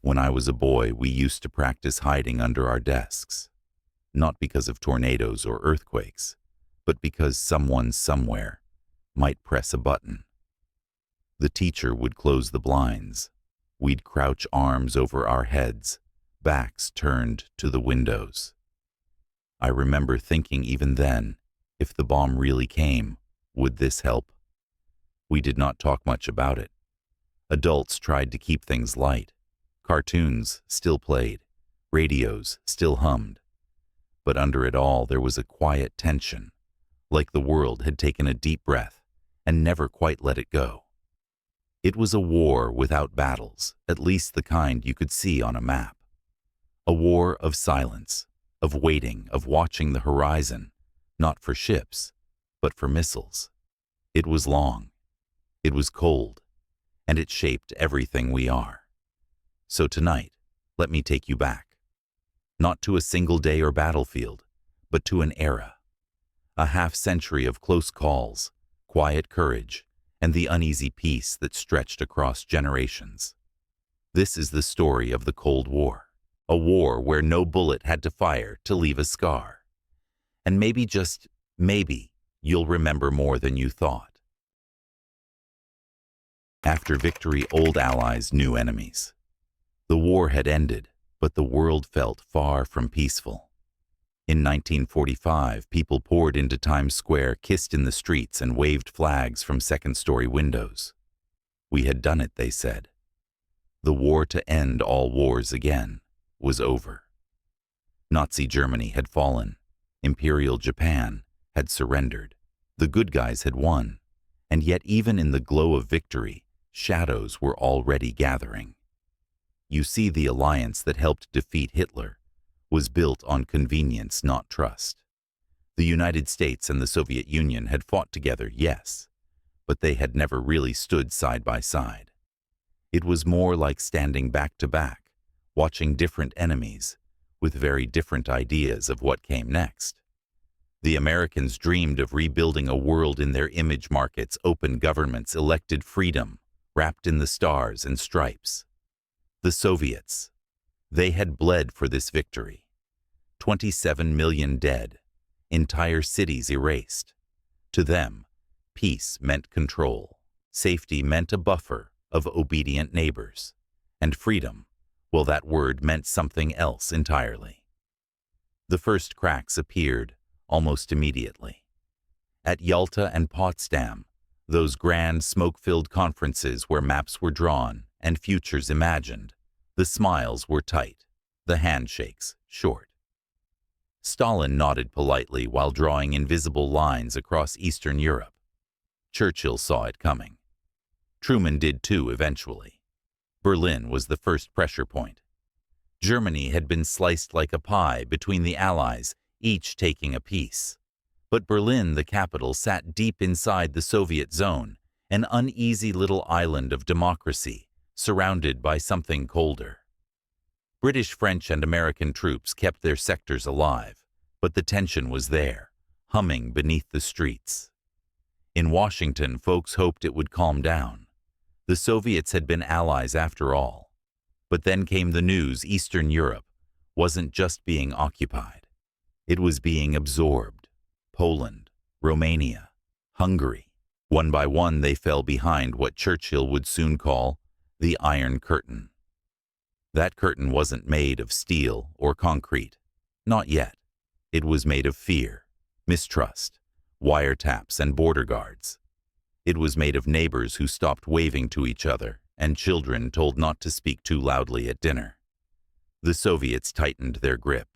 When I was a boy, we used to practice hiding under our desks, not because of tornadoes or earthquakes, but because someone somewhere might press a button. The teacher would close the blinds. We'd crouch, arms over our heads, backs turned to the windows. I remember thinking even then, if the bomb really came, would this help? We did not talk much about it. Adults tried to keep things light. Cartoons still played. Radios still hummed. But under it all, there was a quiet tension, like the world had taken a deep breath and never quite let it go. It was a war without battles, at least the kind you could see on a map. A war of silence, of waiting, of watching the horizon, not for ships, but for missiles. It was long. It was cold. And it shaped everything we are. So tonight, let me take you back. Not to a single day or battlefield, but to an era. A half-century of close calls, quiet courage, and the uneasy peace that stretched across generations. This is the story of the Cold War, a war where no bullet had to fire to leave a scar. And maybe, just maybe, you'll remember more than you thought. After victory, old allies, new enemies. The war had ended, but the world felt far from peaceful. In 1945, people poured into Times Square, kissed in the streets, and waved flags from second-story windows. We had done it, they said. The war to end all wars again was over. Nazi Germany had fallen. Imperial Japan had surrendered. The good guys had won. And yet even in the glow of victory, shadows were already gathering. You see, the alliance that helped defeat Hitler was built on convenience, not trust. The United States and the Soviet Union had fought together, yes, but they had never really stood side by side. It was more like standing back to back, watching different enemies with very different ideas of what came next. The Americans dreamed of rebuilding a world in their image markets, open governments, elected freedom, wrapped in the stars and stripes. The Soviets, they had bled for this victory. 27 million dead, entire cities erased. To them, peace meant control, safety meant a buffer of obedient neighbors, and freedom, well, that word meant something else entirely. The first cracks appeared almost immediately. At Yalta and Potsdam, those grand smoke-filled conferences where maps were drawn and futures imagined, the smiles were tight, the handshakes short. Stalin nodded politely while drawing invisible lines across Eastern Europe. Churchill saw it coming. Truman did too eventually. Berlin was the first pressure point. Germany had been sliced like a pie between the Allies, each taking a piece. But Berlin, the capital, sat deep inside the Soviet zone, an uneasy little island of democracy, surrounded by something colder. British, French, and American troops kept their sectors alive, but the tension was there, humming beneath the streets. In Washington, folks hoped it would calm down. The Soviets had been allies after all. But then came the news: Eastern Europe wasn't just being occupied. It was being absorbed. Poland, Romania, Hungary. One by one they fell behind what Churchill would soon call the Iron Curtain. That curtain wasn't made of steel or concrete. Not yet. It was made of fear, mistrust, wiretaps, and border guards. It was made of neighbors who stopped waving to each other and children told not to speak too loudly at dinner. The Soviets tightened their grip.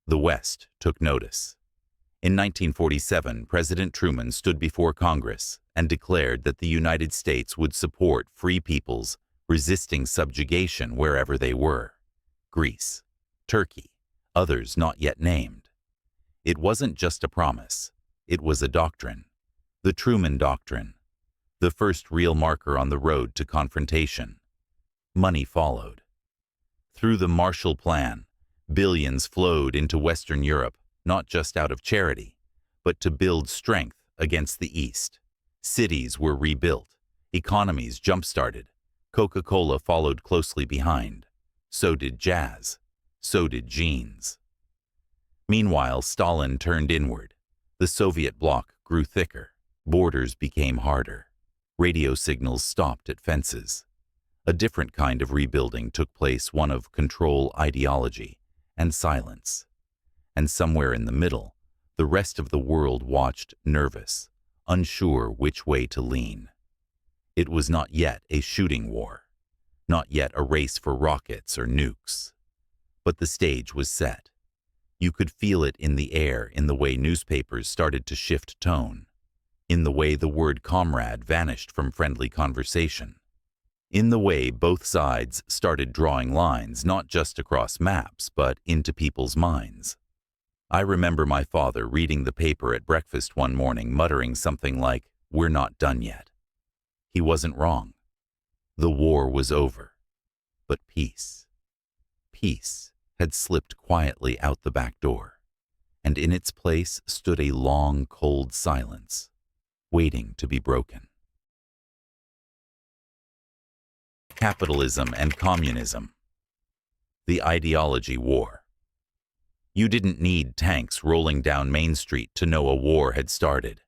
The West took notice. In 1947, President Truman stood before Congress and declared that the United States would support free peoples resisting subjugation wherever they were: Greece, Turkey, others not yet named. It wasn't just a promise, it was a doctrine. The Truman Doctrine, the first real marker on the road to confrontation. Money followed. Through the Marshall Plan, billions flowed into Western Europe, not just out of charity, but to build strength against the East. Cities were rebuilt. Economies jump-started. Coca-Cola followed closely behind. So did jazz. So did jeans. Meanwhile, Stalin turned inward. The Soviet bloc grew thicker. Borders became harder. Radio signals stopped at fences. A different kind of rebuilding took place, one of control, ideology, and silence. And somewhere in the middle, the rest of the world watched, nervous, unsure which way to lean. It was not yet a shooting war, not yet a race for rockets or nukes. But the stage was set. You could feel it in the air, in the way newspapers started to shift tone, in the way the word comrade vanished from friendly conversation, in the way both sides started drawing lines not just across maps but into people's minds. I remember my father reading the paper at breakfast one morning, muttering something like, "We're not done yet." He wasn't wrong. The war was over. But peace had slipped quietly out the back door, and in its place stood a long, cold silence, waiting to be broken. Capitalism and communism. The ideology war. You didn't need tanks rolling down Main Street to know a war had started.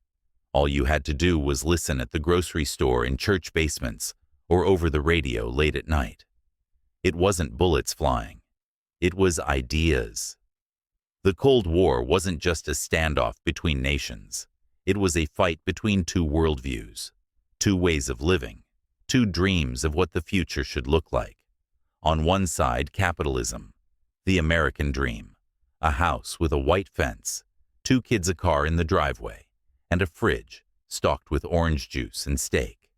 All you had to do was listen at the grocery store, in church basements, or over the radio late at night. It wasn't bullets flying. It was ideas. The Cold War wasn't just a standoff between nations. It was a fight between two worldviews, two ways of living, two dreams of what the future should look like. On one side, capitalism, the American dream, a house with a white fence, 2 kids, a car in the driveway, and a fridge stocked with orange juice and steak.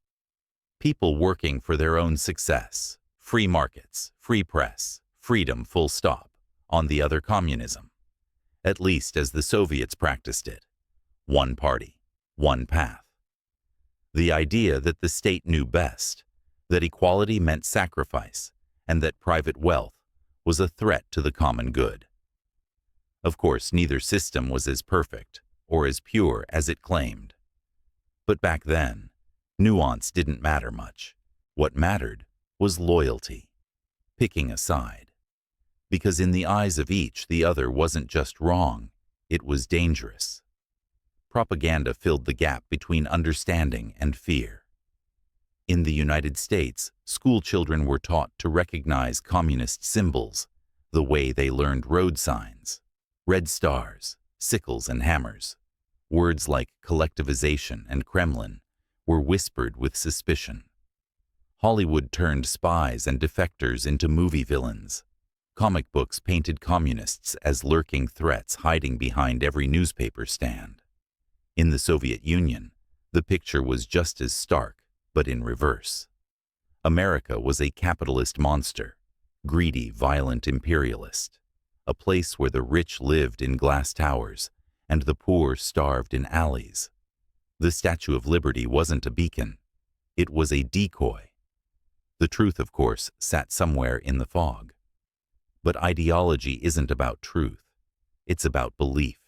People working for their own success, free markets, free press, freedom, full stop. On the other, communism, at least as the Soviets practiced it. One party, one path. The idea that the state knew best, that equality meant sacrifice, and that private wealth was a threat to the common good. Of course, neither system was as perfect or as pure as it claimed. But back then, nuance didn't matter much. What mattered was loyalty, picking a side. Because in the eyes of each, the other wasn't just wrong, it was dangerous. Propaganda filled the gap between understanding and fear. In the United States, school children were taught to recognize communist symbols the way they learned road signs, red stars, sickles and hammers. Words like collectivization and Kremlin were whispered with suspicion. Hollywood turned spies and defectors into movie villains. Comic books painted communists as lurking threats hiding behind every newspaper stand. In the Soviet Union, the picture was just as stark, but in reverse. America was a capitalist monster, greedy, violent imperialist, a place where the rich lived in glass towers and the poor starved in alleys. The Statue of Liberty wasn't a beacon. It was a decoy. The truth, of course, sat somewhere in the fog. But ideology isn't about truth. It's about belief.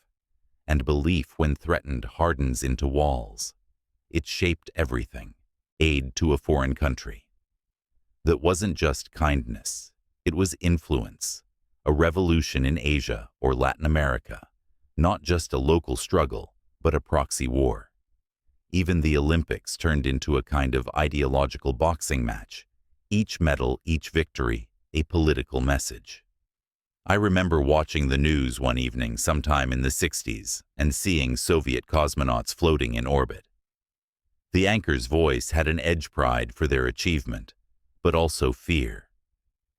And belief, when threatened, hardens into walls. It shaped everything. Aid to a foreign country. That wasn't just kindness. It was influence. A revolution in Asia or Latin America. Not just a local struggle, but a proxy war. Even the Olympics turned into a kind of ideological boxing match. Each medal, each victory, a political message. I remember watching the news one evening sometime in the 60s and seeing Soviet cosmonauts floating in orbit. The anchor's voice had an edge, pride for their achievement, but also fear.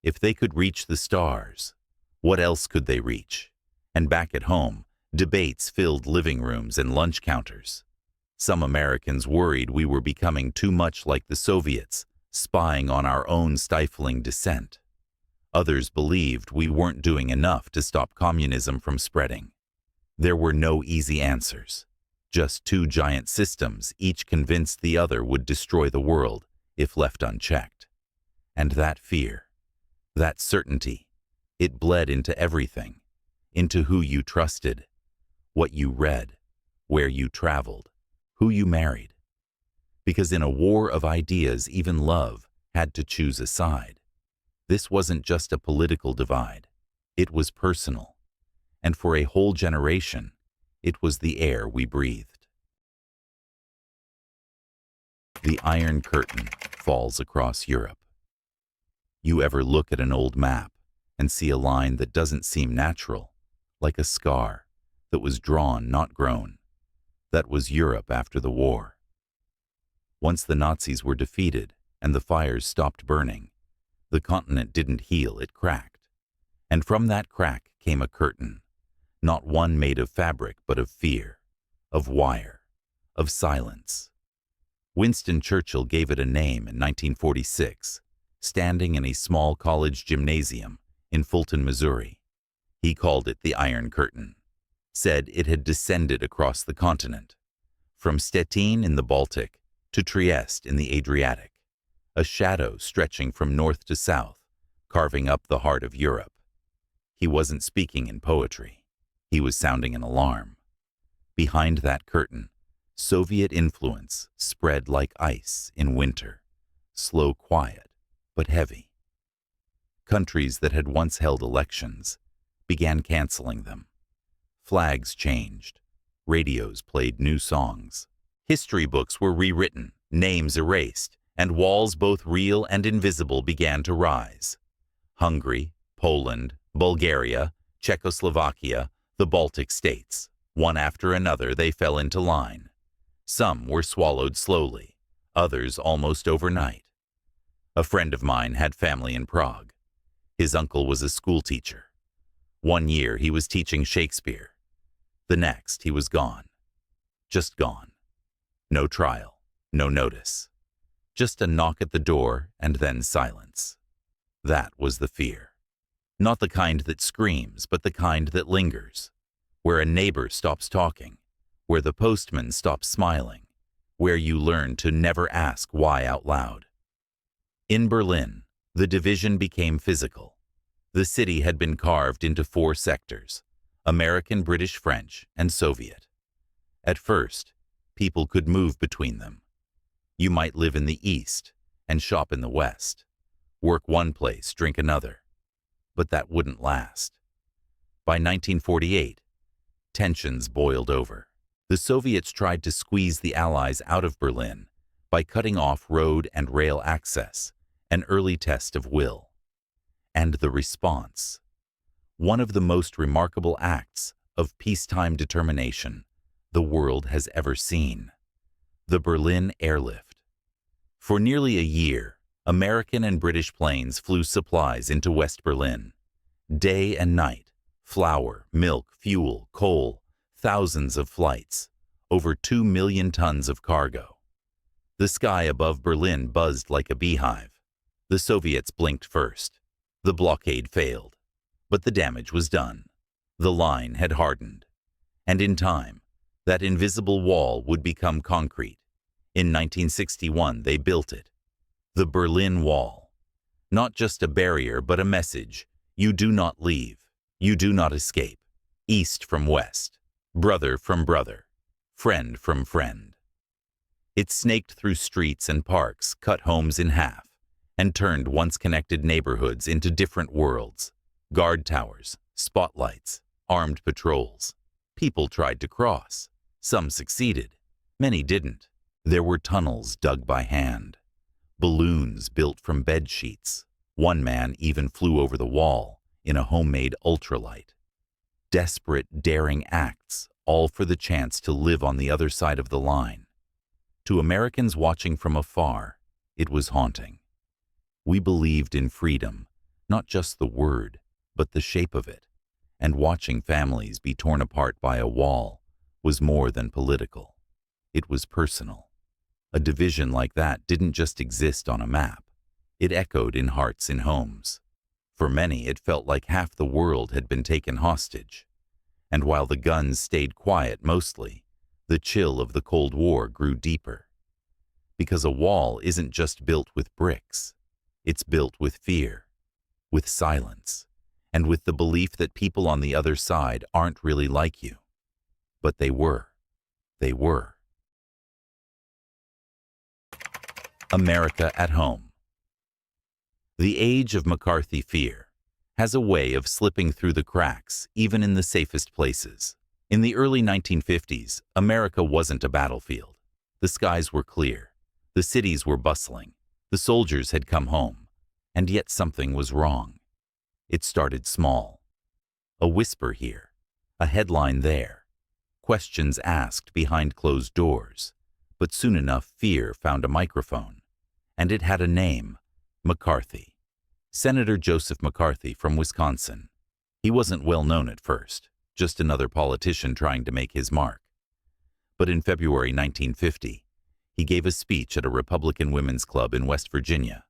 If they could reach the stars, what else could they reach? And back at home, debates filled living rooms and lunch counters. Some Americans worried we were becoming too much like the Soviets, spying on our own stifling dissent. Others believed we weren't doing enough to stop communism from spreading. There were no easy answers. Just two giant systems, each convinced the other would destroy the world if left unchecked. And that fear, that certainty, it bled into everything, into who you trusted, what you read, where you traveled, who you married. Because in a war of ideas, even love had to choose a side. This wasn't just a political divide. It was personal. And for a whole generation, it was the air we breathed. The Iron Curtain falls across Europe. You ever look at an old map and see a line that doesn't seem natural, like a scar that was drawn, not grown? That was Europe after the war. Once the Nazis were defeated and the fires stopped burning, the continent didn't heal, it cracked. And from that crack came a curtain, not one made of fabric but of fear, of wire, of silence. Winston Churchill gave it a name in 1946, standing in a small college gymnasium in Fulton, Missouri. He called it the Iron Curtain, said it had descended across the continent, from Stettin in the Baltic to Trieste in the Adriatic, a shadow stretching from north to south, carving up the heart of Europe. He wasn't speaking in poetry. He was sounding an alarm. Behind that curtain, Soviet influence spread like ice in winter, slow, quiet, but heavy. Countries that had once held elections began canceling them. Flags changed. Radios played new songs. History books were rewritten, names erased, and walls both real and invisible began to rise. Hungary, Poland, Bulgaria, Czechoslovakia, the Baltic states. One after another, they fell into line. Some were swallowed slowly, others almost overnight. A friend of mine had family in Prague. His uncle was a schoolteacher. One year he was teaching Shakespeare. The next he was gone. Just gone. No trial, no notice. Just a knock at the door and then silence. That was the fear. Not the kind that screams, but the kind that lingers. Where a neighbor stops talking, where the postman stops smiling, where you learn to never ask why out loud. In Berlin, the division became physical. The city had been carved into 4 sectors: American, British, French, and Soviet. At first, people could move between them. You might live in the East and shop in the West, work one place, drink another. But that wouldn't last. By 1948, tensions boiled over. The Soviets tried to squeeze the Allies out of Berlin by cutting off road and rail access, an early test of will. And the response, one of the most remarkable acts of peacetime determination the world has ever seen: the Berlin airlift. For nearly a year, American and British planes flew supplies into West Berlin. Day and night, flour, milk, fuel, coal, thousands of flights, over 2 million tons of cargo. The sky above Berlin buzzed like a beehive. The Soviets blinked first. The blockade failed. But the damage was done. The line had hardened. And in time, that invisible wall would become concrete. In 1961, they built it. The Berlin Wall. Not just a barrier, but a message. You do not leave. You do not escape. East from west. Brother from brother. Friend from friend. It snaked through streets and parks, cut homes in half, and turned once connected neighborhoods into different worlds. Guard towers, spotlights, armed patrols. People tried to cross. Some succeeded. Many didn't. There were tunnels dug by hand. Balloons built from bed sheets. One man even flew over the wall in a homemade ultralight. Desperate, daring acts, all for the chance to live on the other side of the line. To Americans watching from afar, it was haunting. We believed in freedom, not just the word, but the shape of it, and watching families be torn apart by a wall was more than political. It was personal. A division like that didn't just exist on a map. It echoed in hearts and homes. For many, it felt like half the world had been taken hostage. And while the guns stayed quiet mostly, the chill of the Cold War grew deeper. Because a wall isn't just built with bricks. It's built with fear, with silence, and with the belief that people on the other side aren't really like you. But they were. They were. America at home. The age of McCarthy fear has a way of slipping through the cracks, even in the safest places. In the early 1950s, America wasn't a battlefield. The skies were clear. The cities were bustling. The soldiers had come home. And yet something was wrong. It started small. A whisper here. A headline there. Questions asked behind closed doors. But soon enough, fear found a microphone. And it had a name. McCarthy. Senator Joseph McCarthy from Wisconsin. He wasn't well known at first, just another politician trying to make his mark. But in February 1950, he gave a speech at a Republican women's club in West Virginia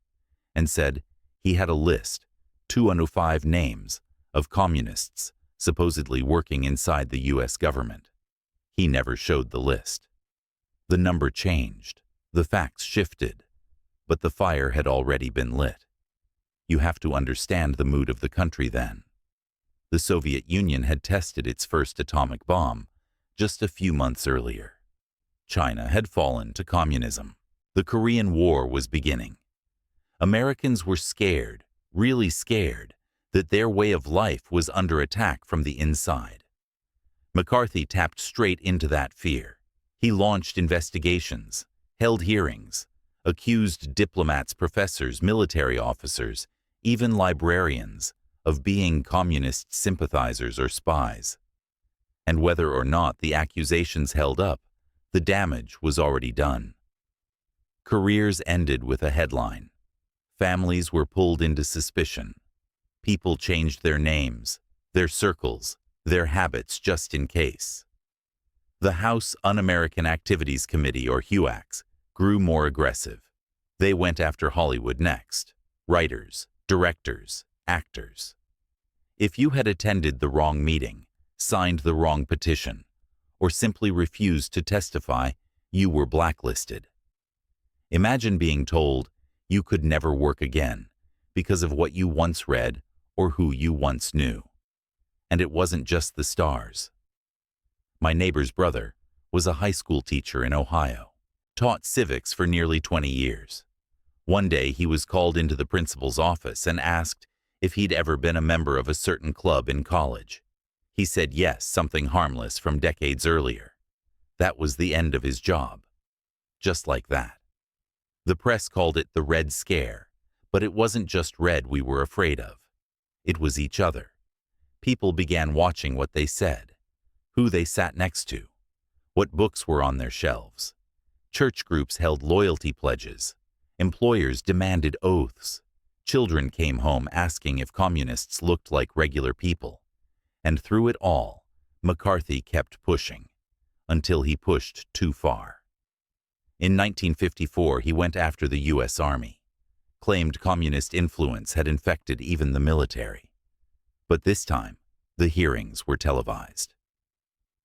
and said he had a list, 205 names, of communists supposedly working inside the U.S. government. He never showed the list. The number changed, the facts shifted, but the fire had already been lit. You have to understand the mood of the country then. The Soviet Union had tested its first atomic bomb just a few months earlier. China had fallen to communism. The Korean War was beginning. Americans were scared, really scared, that their way of life was under attack from the inside. McCarthy tapped straight into that fear. He launched investigations, held hearings, accused diplomats, professors, military officers, even librarians, of being communist sympathizers or spies. And whether or not the accusations held up, the damage was already done. Careers ended with a headline. Families were pulled into suspicion. People changed their names, their circles, their habits just in case. The House Un-American Activities Committee, or HUACs, grew more aggressive. They went after Hollywood next. Writers, directors, actors. If you had attended the wrong meeting, signed the wrong petition, or simply refused to testify, you were blacklisted. Imagine being told you could never work again because of what you once read or who you once knew. And it wasn't just the stars. My neighbor's brother was a high school teacher in Ohio, taught civics for nearly 20 years. One day he was called into the principal's office and asked if he'd ever been a member of a certain club in college. He said yes, something harmless from decades earlier. That was the end of his job. Just like that. The press called it the Red Scare, but it wasn't just red we were afraid of. It was each other. People began watching what they said, who they sat next to, what books were on their shelves. Church groups held loyalty pledges. Employers demanded oaths. Children came home asking if communists looked like regular people. And through it all, McCarthy kept pushing, until he pushed too far. In 1954, he went after the U.S. Army, claimed communist influence had infected even the military. But this time, the hearings were televised.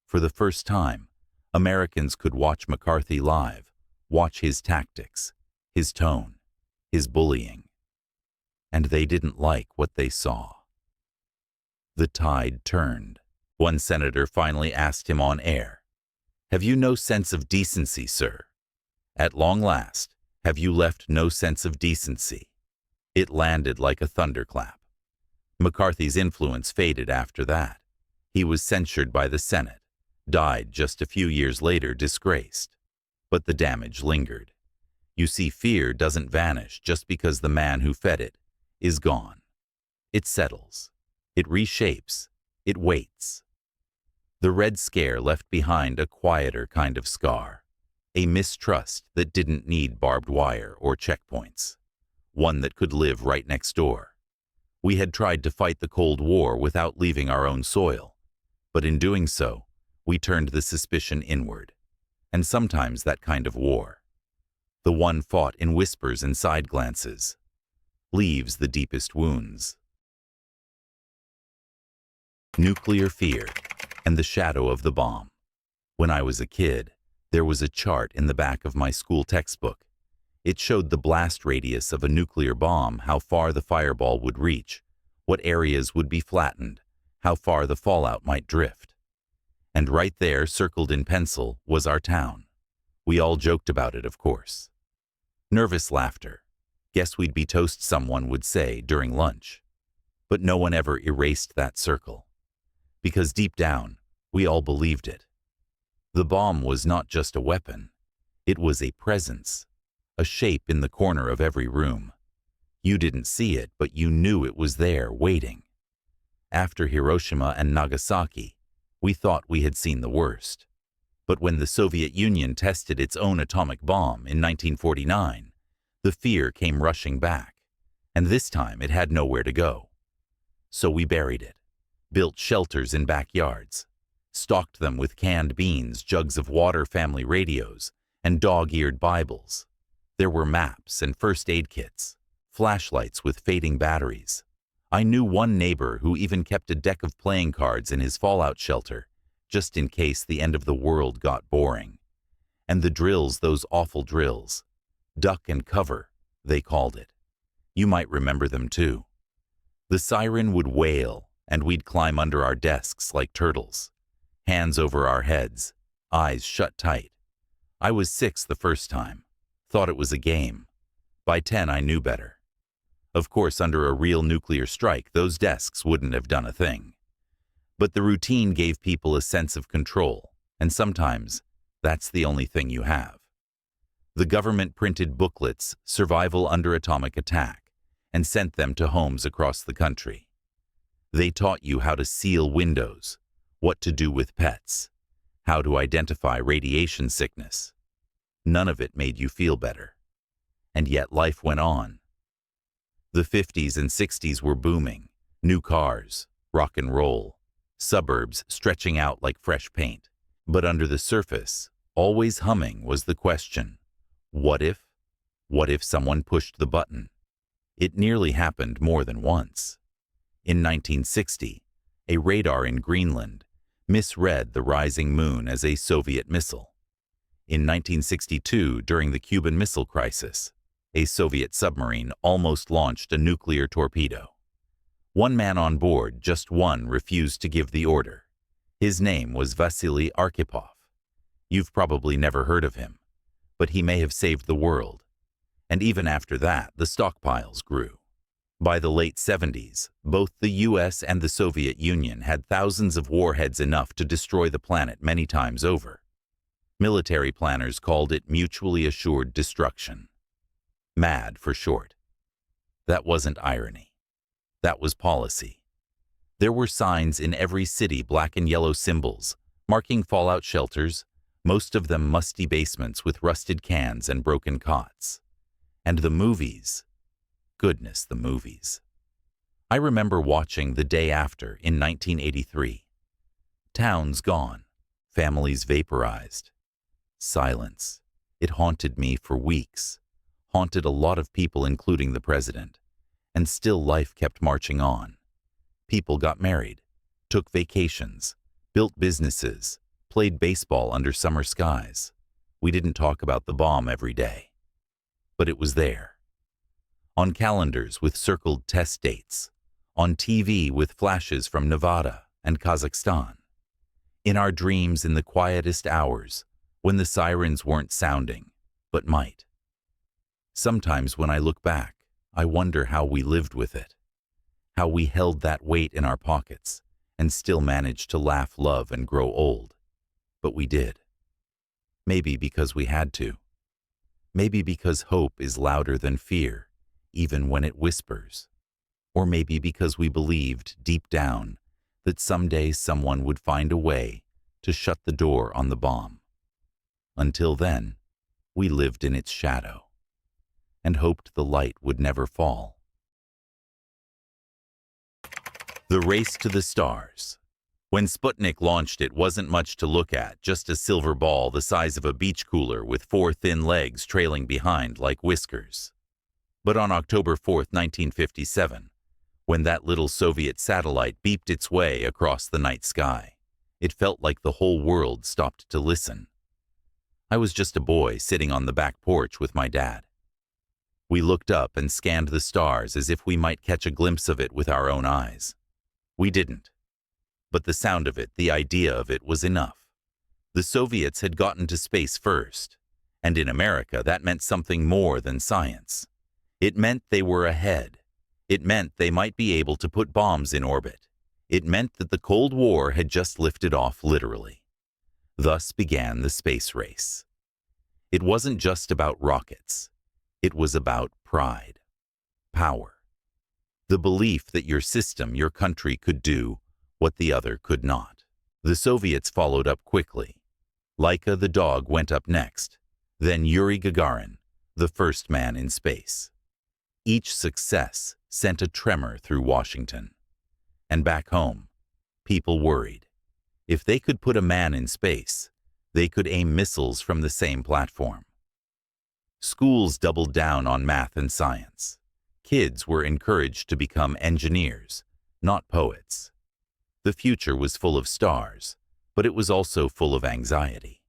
For the first time, Americans could watch McCarthy live, watch his tactics, his tone, his bullying. And they didn't like what they saw. The tide turned. One senator finally asked him on air, "Have you no sense of decency, sir? At long last, have you left no sense of decency?" It landed like a thunderclap. McCarthy's influence faded after that. He was censured by the Senate, died just a few years later disgraced. But the damage lingered. You see, fear doesn't vanish just because the man who fed it is gone. It settles. It reshapes. It waits. The Red Scare left behind a quieter kind of scar, a mistrust that didn't need barbed wire or checkpoints, one that could live right next door. We had tried to fight the Cold War without leaving our own soil, but in doing so, we turned the suspicion inward. And sometimes that kind of war, the one fought in whispers and side glances, leaves the deepest wounds. Nuclear fear and the shadow of the bomb. When I was a kid, there was a chart in the back of my school textbook. It showed the blast radius of a nuclear bomb, how far the fireball would reach, what areas would be flattened, how far the fallout might drift. And right there, circled in pencil, was our town. We all joked about it, of course. Nervous laughter. Guess we'd be toast, someone would say during lunch. But no one ever erased that circle. Because deep down, we all believed it. The bomb was not just a weapon. It was a presence, a shape in the corner of every room. You didn't see it, but you knew it was there, waiting. After Hiroshima and Nagasaki, we thought we had seen the worst. But when the Soviet Union tested its own atomic bomb in 1949, the fear came rushing back, and this time it had nowhere to go. So we buried it, built shelters in backyards, stocked them with canned beans, jugs of water, family radios, and dog-eared Bibles. There were maps and first aid kits, flashlights with fading batteries. I knew one neighbor who even kept a deck of playing cards in his fallout shelter, just in case the end of the world got boring. And the drills, those awful drills. Duck and cover, they called it. You might remember them too. The siren would wail, and we'd climb under our desks like turtles. Hands over our heads, eyes shut tight. I was 6 the first time. Thought it was a game. By 10, I knew better. Of course, under a real nuclear strike, those desks wouldn't have done a thing. But the routine gave people a sense of control, and sometimes that's the only thing you have. The government printed booklets, Survival Under Atomic Attack, and sent them to homes across the country. They taught you how to seal windows, what to do with pets, how to identify radiation sickness. None of it made you feel better. And yet life went on. The 50s and 60s were booming. New cars, rock and roll, suburbs stretching out like fresh paint. But under the surface, always humming, was the question, what if? What if someone pushed the button? It nearly happened more than once. In 1960, a radar in Greenland misread the rising moon as a Soviet missile. In 1962, during the Cuban Missile Crisis, a Soviet submarine almost launched a nuclear torpedo. One man on board, just one, refused to give the order. His name was Vasily Arkhipov. You've probably never heard of him, but he may have saved the world. And even after that, the stockpiles grew. By the late 70s, both the US and the Soviet Union had thousands of warheads, enough to destroy the planet many times over. Military planners called it mutually assured destruction. MAD for short. That wasn't irony. That was policy. There were signs in every city, black and yellow symbols, marking fallout shelters, most of them musty basements with rusted cans and broken cots. And the movies. Goodness, the movies. I remember watching The Day After in 1983. Towns gone, families vaporized. Silence. It haunted me for weeks. Haunted a lot of people, including the president. And still life kept marching on. People got married, took vacations, built businesses, played baseball under summer skies. We didn't talk about the bomb every day. But it was there. On calendars with circled test dates. On TV with flashes from Nevada and Kazakhstan. In our dreams, in the quietest hours, when the sirens weren't sounding, but might. Sometimes when I look back, I wonder how we lived with it. How we held that weight in our pockets and still managed to laugh, love, and grow old. But we did. Maybe because we had to. Maybe because hope is louder than fear, even when it whispers. Or maybe because we believed deep down that someday someone would find a way to shut the door on the bomb. Until then, we lived in its shadow and hoped the light would never fall. The race to the stars. When Sputnik launched, it wasn't much to look at, just a silver ball the size of a beach cooler with 4 thin legs trailing behind like whiskers. But on October 4th, 1957, when that little Soviet satellite beeped its way across the night sky, it felt like the whole world stopped to listen. I was just a boy sitting on the back porch with my dad. We looked up and scanned the stars as if we might catch a glimpse of it with our own eyes. We didn't. But the sound of it, the idea of it, was enough. The Soviets had gotten to space first, And in America, that meant something more than science. It meant they were ahead. It meant they might be able to put bombs in orbit. It meant that the Cold War had just lifted off literally. Thus began the space race. It wasn't just about rockets. It was about pride, power, the belief that your system, your country, could do what the other could not. The Soviets followed up quickly. Laika the dog went up next, then Yuri Gagarin, the first man in space. Each success sent a tremor through Washington. And back home, people worried. If they could put a man in space, they could aim missiles from the same platform. Schools doubled down on math and science. Kids were encouraged to become engineers, not poets. The future was full of stars, but it was also full of anxiety.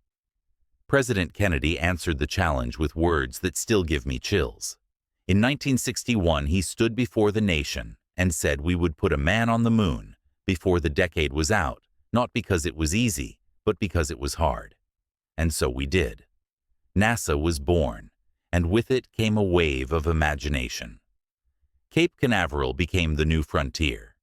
President Kennedy answered the challenge with words that still give me chills. In 1961, he stood before the nation and said we would put a man on the moon before the decade was out, not because it was easy, but because it was hard. And so we did. NASA was born, and with it came a wave of imagination. Cape Canaveral became the new frontier.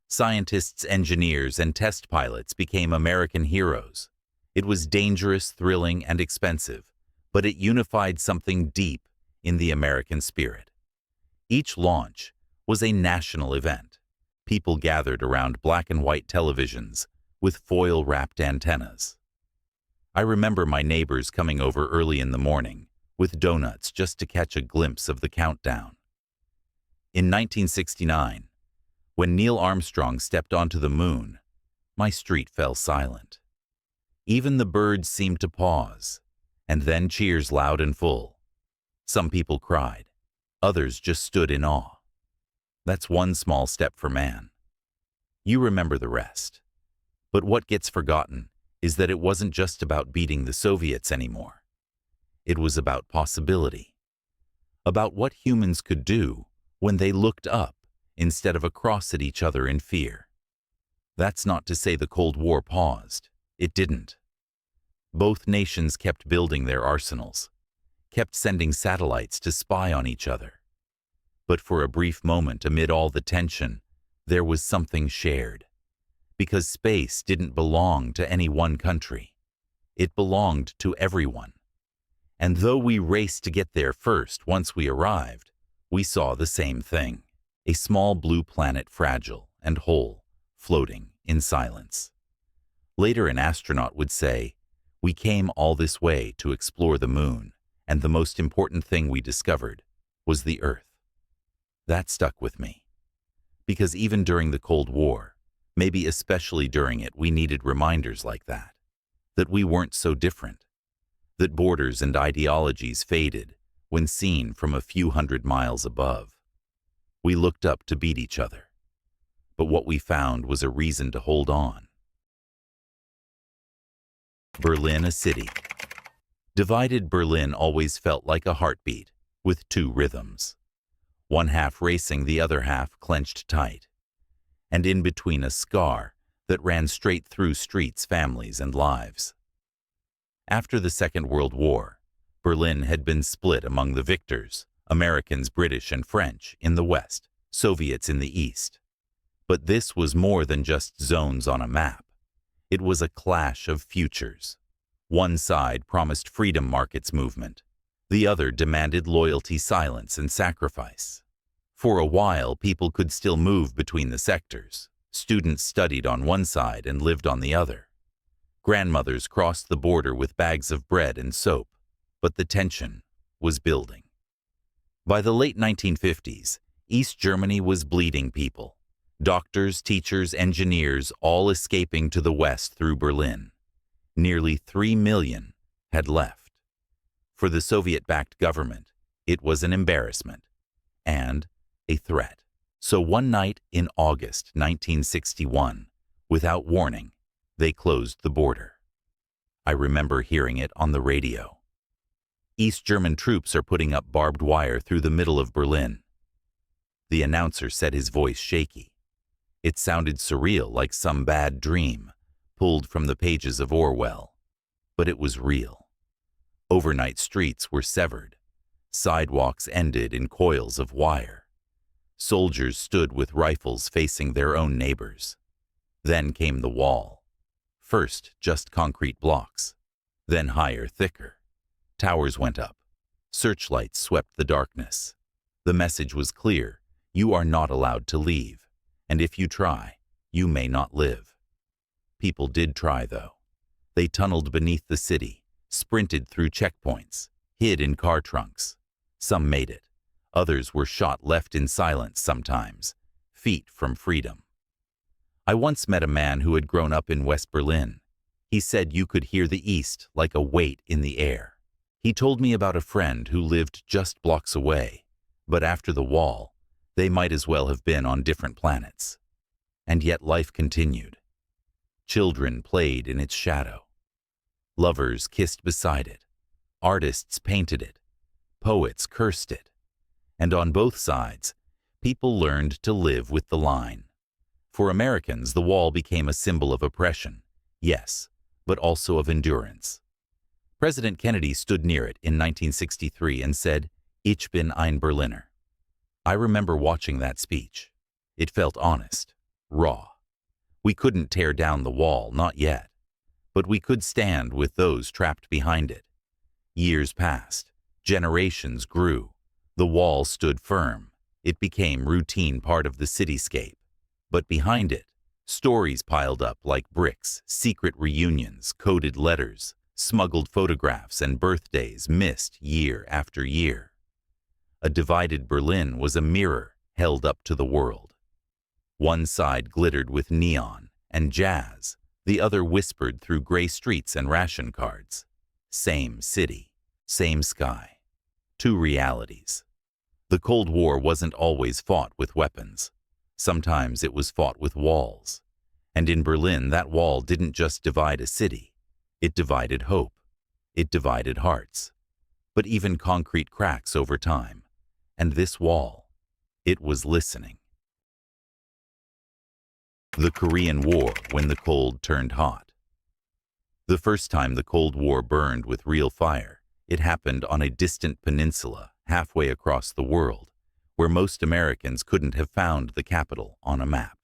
Scientists, engineers, and test pilots became American heroes. It was dangerous, thrilling, and expensive, but it unified something deep in the American spirit. Each launch was a national event. People gathered around black and white televisions with foil-wrapped antennas. I remember my neighbors coming over early in the morning with donuts just to catch a glimpse of the countdown. In 1969, when Neil Armstrong stepped onto the moon, my street fell silent. Even the birds seemed to pause, and then cheers loud and full. Some people cried. Others just stood in awe. That's one small step for man. You remember the rest. But what gets forgotten is that it wasn't just about beating the Soviets anymore. It was about possibility. About what humans could do when they looked up instead of across at each other in fear. That's not to say the Cold War paused. It didn't. Both nations kept building their arsenals, kept sending satellites to spy on each other. But for a brief moment amid all the tension, there was something shared. Because space didn't belong to any one country. It belonged to everyone. And though we raced to get there first, once we arrived, we saw the same thing. A small blue planet, fragile and whole, floating in silence. Later an astronaut would say, "We came all this way to explore the moon, and the most important thing we discovered was the Earth." That stuck with me. Because even during the Cold War, maybe especially during it, we needed reminders like that. That we weren't so different. That borders and ideologies faded when seen from a few hundred miles above. We looked up to beat each other. But what we found was a reason to hold on. Berlin, a city. Divided Berlin always felt like a heartbeat, with two rhythms. One half racing, the other half clenched tight. And in between a scar that ran straight through streets, families, and lives. After the Second World War, Berlin had been split among the victors, Americans, British, and French in the West, Soviets in the East. But this was more than just zones on a map. It was a clash of futures. One side promised freedom markets movement. The other demanded loyalty, silence, and sacrifice. For a while, people could still move between the sectors. Students studied on one side and lived on the other. Grandmothers crossed the border with bags of bread and soap, but the tension was building. By the late 1950s, East Germany was bleeding people. Doctors, teachers, engineers, all escaping to the West through Berlin. Nearly 3 million had left. For the Soviet-backed government, it was an embarrassment and a threat. So one night in August 1961, without warning, they closed the border. I remember hearing it on the radio. East German troops are putting up barbed wire through the middle of Berlin. The announcer said, his voice shaky. It sounded surreal, like some bad dream, pulled from the pages of Orwell. But it was real. Overnight streets were severed. Sidewalks ended in coils of wire. Soldiers stood with rifles facing their own neighbors. Then came the wall. First, just concrete blocks. Then higher, thicker. Towers went up. Searchlights swept the darkness. The message was clear: you are not allowed to leave, and if you try, you may not live. People did try, though. They tunneled beneath the city, sprinted through checkpoints, hid in car trunks. Some made it. Others were shot, left in silence sometimes, feet from freedom. I once met a man who had grown up in West Berlin. He said you could hear the East like a weight in the air. He told me about a friend who lived just blocks away, but after the wall, they might as well have been on different planets. And yet life continued. Children played in its shadow. Lovers kissed beside it. Artists painted it. Poets cursed it. And on both sides, people learned to live with the line. For Americans, the wall became a symbol of oppression, yes, but also of endurance. President Kennedy stood near it in 1963 and said, "Ich bin ein Berliner." I remember watching that speech. It felt honest, raw. We couldn't tear down the wall, not yet, but we could stand with those trapped behind it. Years passed, generations grew. The wall stood firm. It became routine part of the cityscape. But behind it, stories piled up like bricks, secret reunions, coded letters, smuggled photographs, and birthdays missed year after year. A divided Berlin was a mirror held up to the world. One side glittered with neon and jazz, the other whispered through gray streets and ration cards. Same city, same sky. Two realities. The Cold War wasn't always fought with weapons. Sometimes it was fought with walls. And in Berlin, that wall didn't just divide a city. It divided hope. It divided hearts. But even concrete cracks over time. And this wall, it was listening. The Korean War, when the cold turned hot. The first time the Cold War burned with real fire, it happened on a distant peninsula halfway across the world, where most Americans couldn't have found the capital on a map.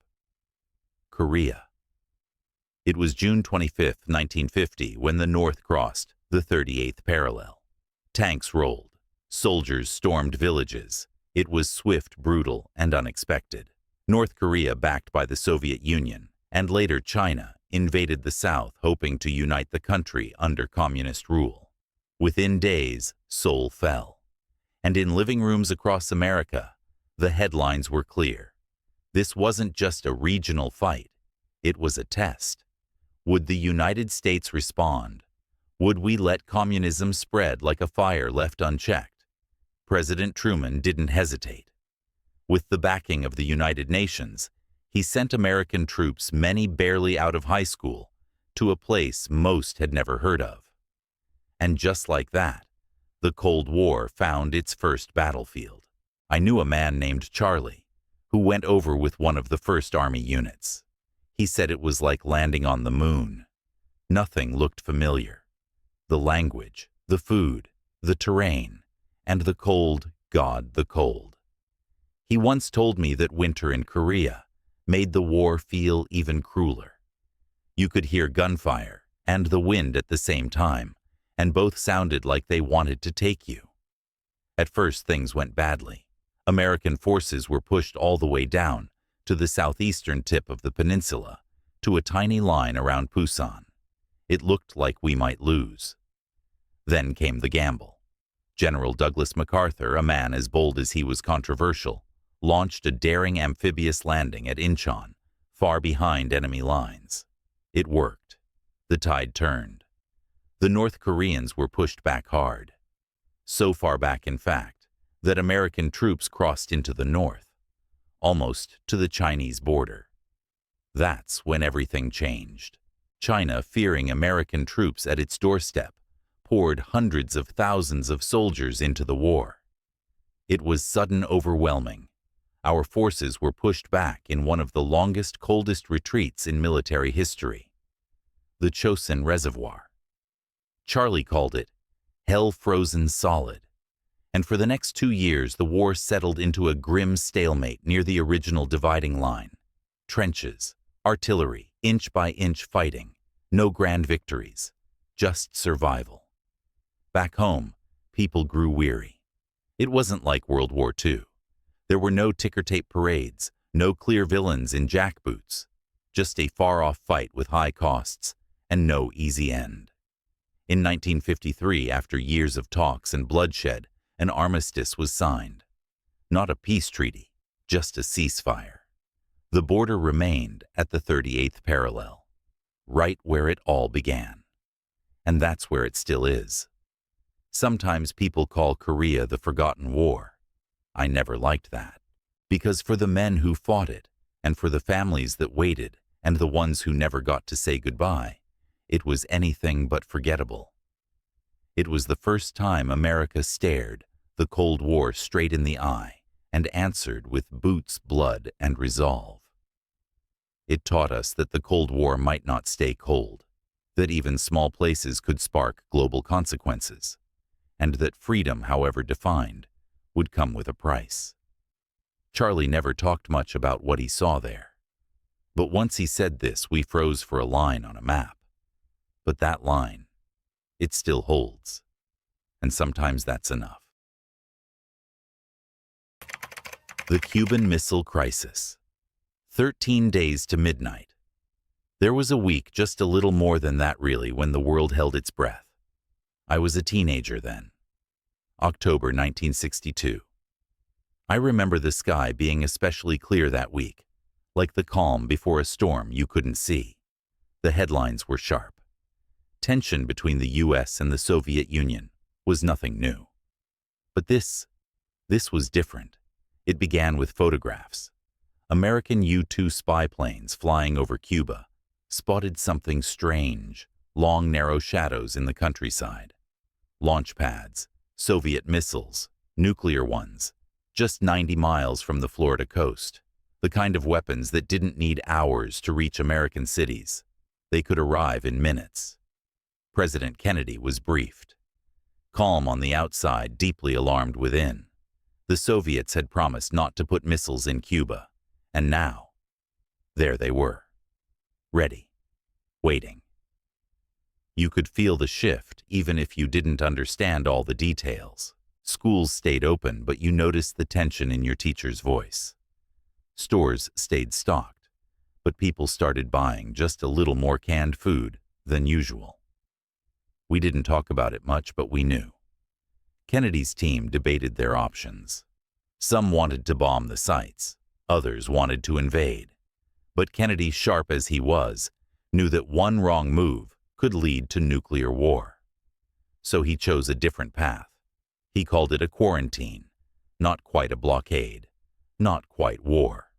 Korea. It was June 25, 1950, when the North crossed the 38th parallel. Tanks rolled. Soldiers stormed villages. It was swift, brutal, and unexpected. North Korea, backed by the Soviet Union, and later China, invaded the South, hoping to unite the country under communist rule. Within days, Seoul fell. And in living rooms across America, the headlines were clear. This wasn't just a regional fight. It was a test. Would the United States respond? Would we let communism spread like a fire left unchecked? President Truman didn't hesitate. With the backing of the United Nations, he sent American troops, many barely out of high school, to a place most had never heard of. And just like that, the Cold War found its first battlefield. I knew a man named Charlie, who went over with one of the first Army units. He said it was like landing on the moon. Nothing looked familiar. The language, the food, the terrain, and the cold, God, the cold. He once told me that winter in Korea made the war feel even crueler. You could hear gunfire and the wind at the same time, and both sounded like they wanted to take you. At first, things went badly. American forces were pushed all the way down to the southeastern tip of the peninsula, to a tiny line around Busan. It looked like we might lose. Then came the gamble. General Douglas MacArthur, a man as bold as he was controversial, launched a daring amphibious landing at Incheon, far behind enemy lines. It worked. The tide turned. The North Koreans were pushed back hard. So far back, in fact, that American troops crossed into the north, almost to the Chinese border. That's when everything changed. China, fearing American troops at its doorstep, poured hundreds of thousands of soldiers into the war. It was sudden, overwhelming. Our forces were pushed back in one of the longest, coldest retreats in military history. The Chosin Reservoir. Charlie called it hell frozen solid. And for the next 2 years, the war settled into a grim stalemate near the original dividing line. Trenches, artillery, inch by inch fighting, no grand victories, just survival. Back home, people grew weary. It wasn't like World War II. There were no ticker-tape parades, no clear villains in jackboots, just a far-off fight with high costs and no easy end. In 1953, after years of talks and bloodshed, an armistice was signed. Not a peace treaty, just a ceasefire. The border remained at the 38th parallel, right where it all began. And that's where it still is. Sometimes people call Korea the Forgotten War. I never liked that, because for the men who fought it, and for the families that waited, and the ones who never got to say goodbye, it was anything but forgettable. It was the first time America stared the Cold War straight in the eye and answered with boots, blood, and resolve. It taught us that the Cold War might not stay cold, that even small places could spark global consequences, and that freedom, however defined, would come with a price. Charlie never talked much about what he saw there. But once he said this, we froze for a line on a map. But that line, it still holds. And sometimes that's enough. The Cuban Missile Crisis. 13 days to midnight. There was a week, just a little more than that really, when the world held its breath. I was a teenager then. October 1962. I remember the sky being especially clear that week, like the calm before a storm you couldn't see. The headlines were sharp. Tension between the US and the Soviet Union was nothing new. But this was different. It began with photographs. American U-2 spy planes flying over Cuba spotted something strange, long narrow shadows in the countryside. Launch pads, Soviet missiles, nuclear ones, just 90 miles from the Florida coast. The kind of weapons that didn't need hours to reach American cities. They could arrive in minutes. President Kennedy was briefed. Calm on the outside, deeply alarmed within. The Soviets had promised not to put missiles in Cuba, and now, there they were. Ready. Waiting. You could feel the shift, even if you didn't understand all the details. Schools stayed open, but you noticed the tension in your teacher's voice. Stores stayed stocked, but people started buying just a little more canned food than usual. We didn't talk about it much, but we knew. Kennedy's team debated their options. Some wanted to bomb the sites, others wanted to invade. But Kennedy, sharp as he was, knew that one wrong move could lead to nuclear war. So he chose a different path. He called it a quarantine, not quite a blockade, not quite war.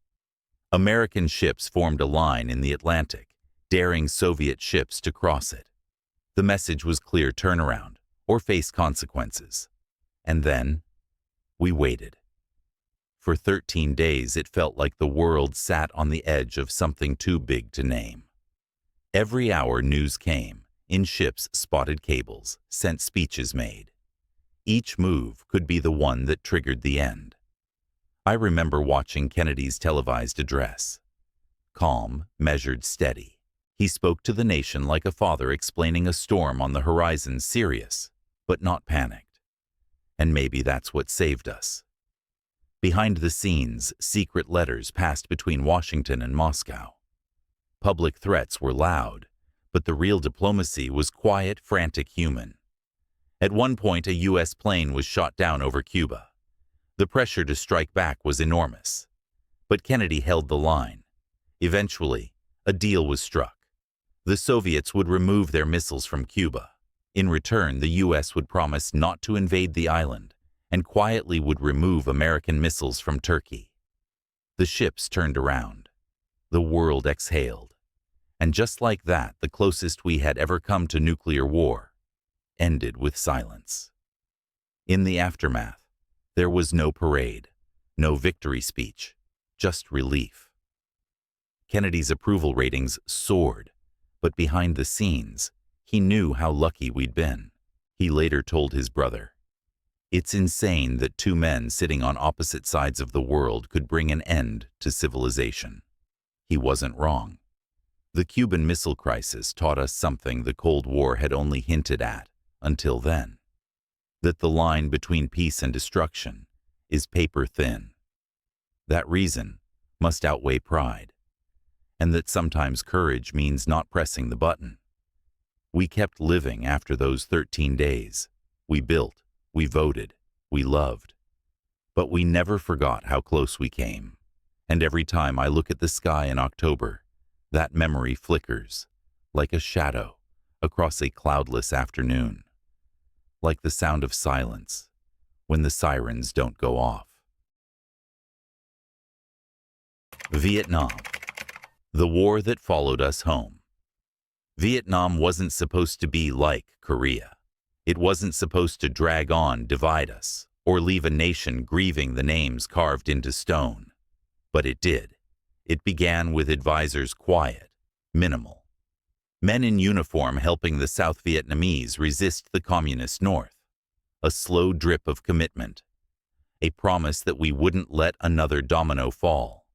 American ships formed a line in the Atlantic, daring Soviet ships to cross it. The message was clear: turnaround or face consequences. And then, we waited. For 13 days, it felt like the world sat on the edge of something too big to name. Every hour news came, in ships spotted cables, sent speeches made. Each move could be the one that triggered the end. I remember watching Kennedy's televised address. Calm, measured, steady. He spoke to the nation like a father explaining a storm on the horizon, serious, but not panicked. And maybe that's what saved us. Behind the scenes, secret letters passed between Washington and Moscow. Public threats were loud, but the real diplomacy was quiet, frantic, human. At one point, a U.S. plane was shot down over Cuba. The pressure to strike back was enormous. But Kennedy held the line. Eventually, a deal was struck. The Soviets would remove their missiles from Cuba. In return, the U.S. would promise not to invade the island and quietly would remove American missiles from Turkey. The ships turned around. The world exhaled. And just like that, the closest we had ever come to nuclear war ended with silence. In the aftermath, there was no parade, no victory speech, just relief. Kennedy's approval ratings soared, but behind the scenes, he knew how lucky we'd been. He later told his brother, "It's insane that two men sitting on opposite sides of the world could bring an end to civilization." He wasn't wrong. The Cuban Missile Crisis taught us something the Cold War had only hinted at until then: that the line between peace and destruction is paper thin. That reason must outweigh pride, and that sometimes courage means not pressing the button. We kept living after those 13 days. We built, we voted, we loved. But we never forgot how close we came. And every time I look at the sky in October, that memory flickers, like a shadow across a cloudless afternoon, like the sound of silence when the sirens don't go off. Vietnam, the war that followed us home. Vietnam wasn't supposed to be like Korea. It wasn't supposed to drag on, divide us, or leave a nation grieving the names carved into stone. But it did. It began with advisors quiet, minimal. Men in uniform helping the South Vietnamese resist the communist North. A slow drip of commitment. A promise that we wouldn't let another domino fall.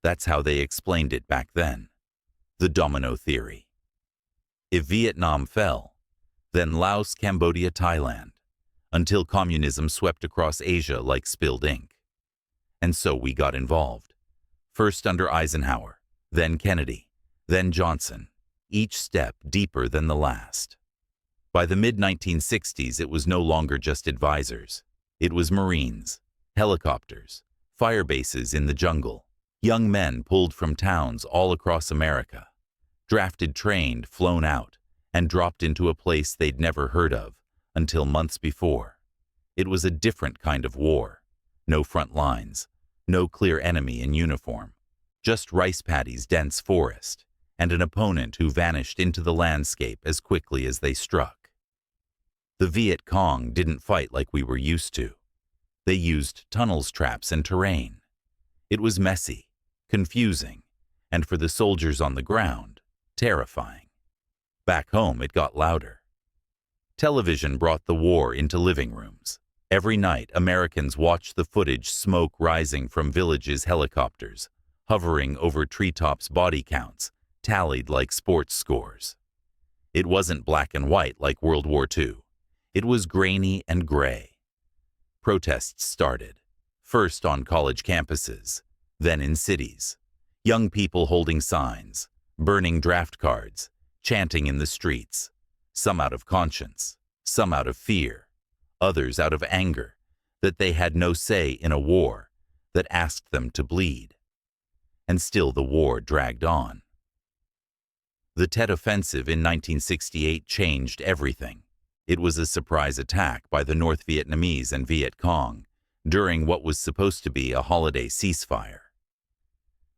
That's how they explained it back then. The domino theory. If Vietnam fell, then Laos, Cambodia, Thailand, until communism swept across Asia like spilled ink. And so we got involved. First under Eisenhower, then Kennedy, then Johnson, each step deeper than the last. By the mid-1960s, it was no longer just advisors. It was Marines, helicopters, fire bases in the jungle, young men pulled from towns all across America, drafted, trained, flown out, and dropped into a place they'd never heard of until months before. It was a different kind of war. No front lines, no clear enemy in uniform, just rice paddies, dense forest, and an opponent who vanished into the landscape as quickly as they struck. The Viet Cong didn't fight like we were used to. They used tunnels, traps, and terrain. It was messy, confusing, and for the soldiers on the ground, terrifying. Back home, it got louder. Television brought the war into living rooms. Every night, Americans watched the footage, smoke rising from villages, helicopters, hovering over treetops, body counts, tallied like sports scores. It wasn't black and white like World War II. It was grainy and gray. Protests started, first on college campuses, then in cities. Young people holding signs, burning draft cards, chanting in the streets, some out of conscience, some out of fear, others out of anger that they had no say in a war that asked them to bleed. And still the war dragged on. The Tet Offensive in 1968 changed everything. It was a surprise attack by the North Vietnamese and Viet Cong during what was supposed to be a holiday ceasefire.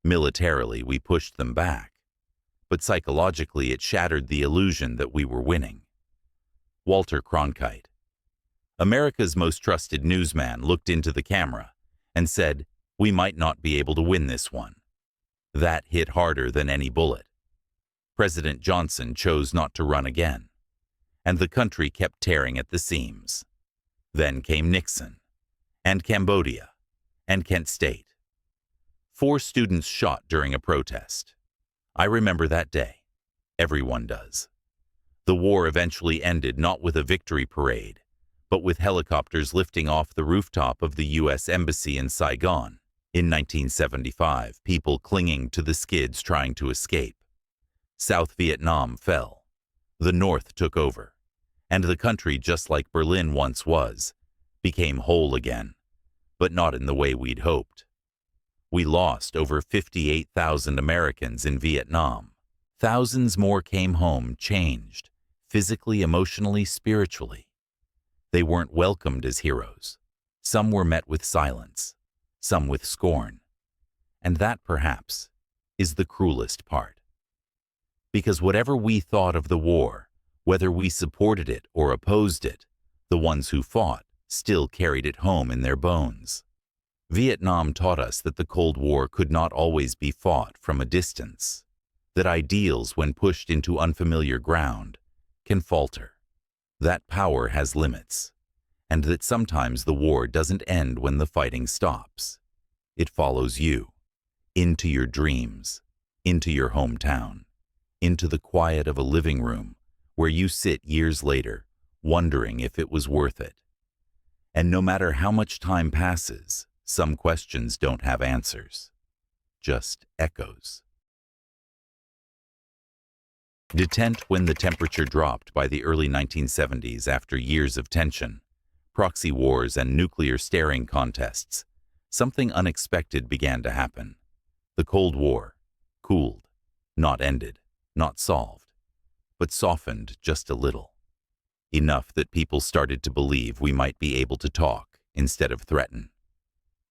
Militarily, we pushed them back, but psychologically it shattered the illusion that we were winning. Walter Cronkite, America's most trusted newsman, looked into the camera and said, "We might not be able to win this one." That hit harder than any bullet. President Johnson chose not to run again, and the country kept tearing at the seams. Then came Nixon, and Cambodia, and Kent State. 4 students shot during a protest. I remember that day. Everyone does. The war eventually ended not with a victory parade, but with helicopters lifting off the rooftop of the U.S. Embassy in Saigon. In 1975, people clinging to the skids trying to escape. South Vietnam fell. The North took over. And the country, just like Berlin once was, became whole again, but not in the way we'd hoped. We lost over 58,000 Americans in Vietnam. Thousands more came home changed, physically, emotionally, spiritually. They weren't welcomed as heroes. Some were met with silence, some with scorn. And that, perhaps, is the cruelest part. Because whatever we thought of the war, whether we supported it or opposed it, the ones who fought still carried it home in their bones. Vietnam taught us that the Cold War could not always be fought from a distance, that ideals, when pushed into unfamiliar ground, can falter. that power has limits, and that sometimes the war doesn't end when the fighting stops. It follows you, into your dreams, into your hometown, into the quiet of a living room where you sit years later, wondering if it was worth it. And no matter how much time passes, some questions don't have answers, just echoes. Detente when the temperature dropped by the early 1970s after years of tension, proxy wars and nuclear staring contests, something unexpected began to happen. The Cold War cooled, not ended, not solved, but softened just a little. Enough that people started to believe we might be able to talk instead of threaten.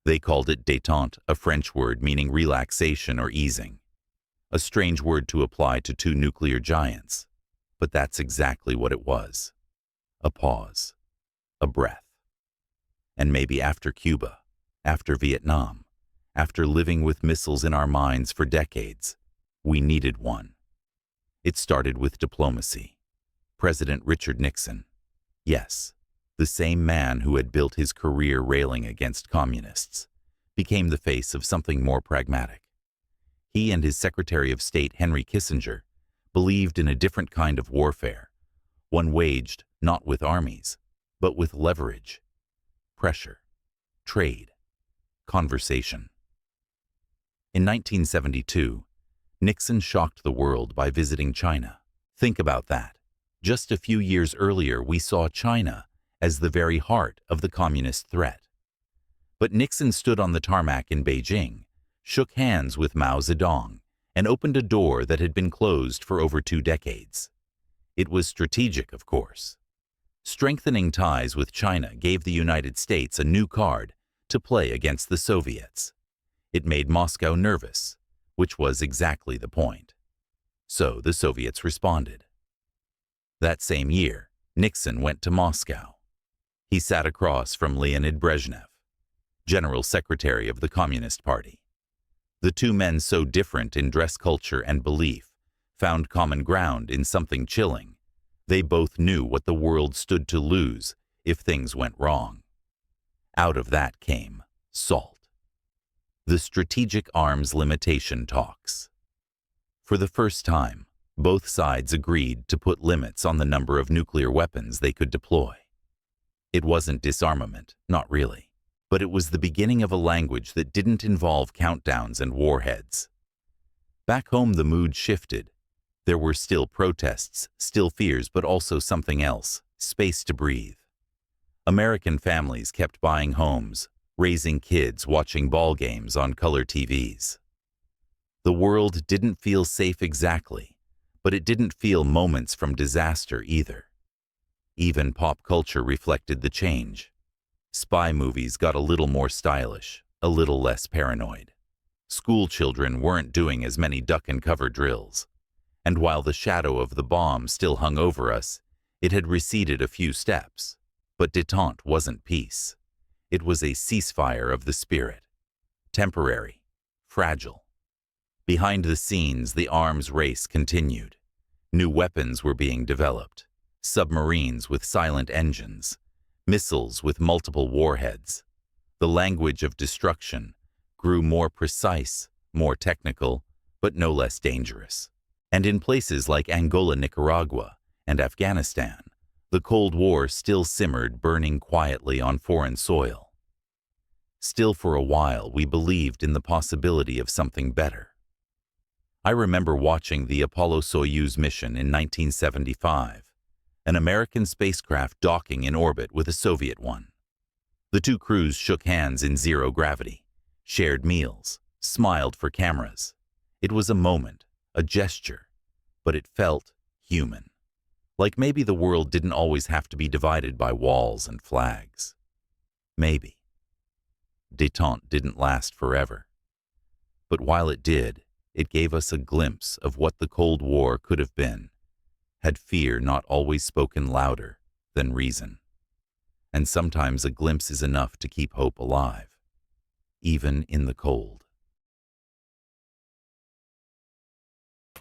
They called it détente, a French word meaning relaxation or easing. A strange word to apply to two nuclear giants, but that's exactly what it was. A pause, a breath. And maybe after Cuba, after Vietnam, after living with missiles in our minds for decades, we needed one. It started with diplomacy. President Richard Nixon, yes, the same man who had built his career railing against communists, became the face of something more pragmatic. He and his Secretary of State, Henry Kissinger, believed in a different kind of warfare, one waged not with armies, but with leverage, pressure, trade, conversation. In 1972, Nixon shocked the world by visiting China. Think about that. Just a few years earlier, we saw China as the very heart of the communist threat. But Nixon stood on the tarmac in Beijing, shook hands with Mao Zedong, and opened a door that had been closed for over 2 decades. It was strategic, of course. Strengthening ties with China gave the United States a new card to play against the Soviets. It made Moscow nervous, which was exactly the point. So the Soviets responded. That same year, Nixon went to Moscow. He sat across from Leonid Brezhnev, General Secretary of the Communist Party. The two men, so different in dress culture and belief, found common ground in something chilling. They both knew what the world stood to lose if things went wrong. Out of that came SALT, the Strategic Arms Limitation Talks. For the first time, both sides agreed to put limits on the number of nuclear weapons they could deploy. It wasn't disarmament, not really. But it was the beginning of a language that didn't involve countdowns and warheads. Back home, the mood shifted. There were still protests, still fears, but also something else, space to breathe. American families kept buying homes, raising kids, watching ball games on color TVs. The world didn't feel safe exactly, but it didn't feel moments from disaster either. Even pop culture reflected the change. Spy movies got a little more stylish, a little less paranoid. School children weren't doing as many duck-and-cover drills. And while the shadow of the bomb still hung over us, it had receded a few steps. But détente wasn't peace. It was a ceasefire of the spirit. Temporary, fragile. Behind the scenes, the arms race continued. New weapons were being developed. Submarines with silent engines. Missiles with multiple warheads. The language of destruction grew more precise, more technical, but no less dangerous. And in places like Angola, Nicaragua, and Afghanistan, the Cold War still simmered, burning quietly on foreign soil. Still, for a while, we believed in the possibility of something better. I remember watching the Apollo-Soyuz mission in 1975. An American spacecraft docking in orbit with a Soviet one. The two crews shook hands in zero gravity, shared meals, smiled for cameras. It was a moment, a gesture, but it felt human. Like maybe the world didn't always have to be divided by walls and flags. Maybe. Détente didn't last forever. But while it did, it gave us a glimpse of what the Cold War could have been. Had fear not always spoken louder than reason. And sometimes a glimpse is enough to keep hope alive, even in the cold.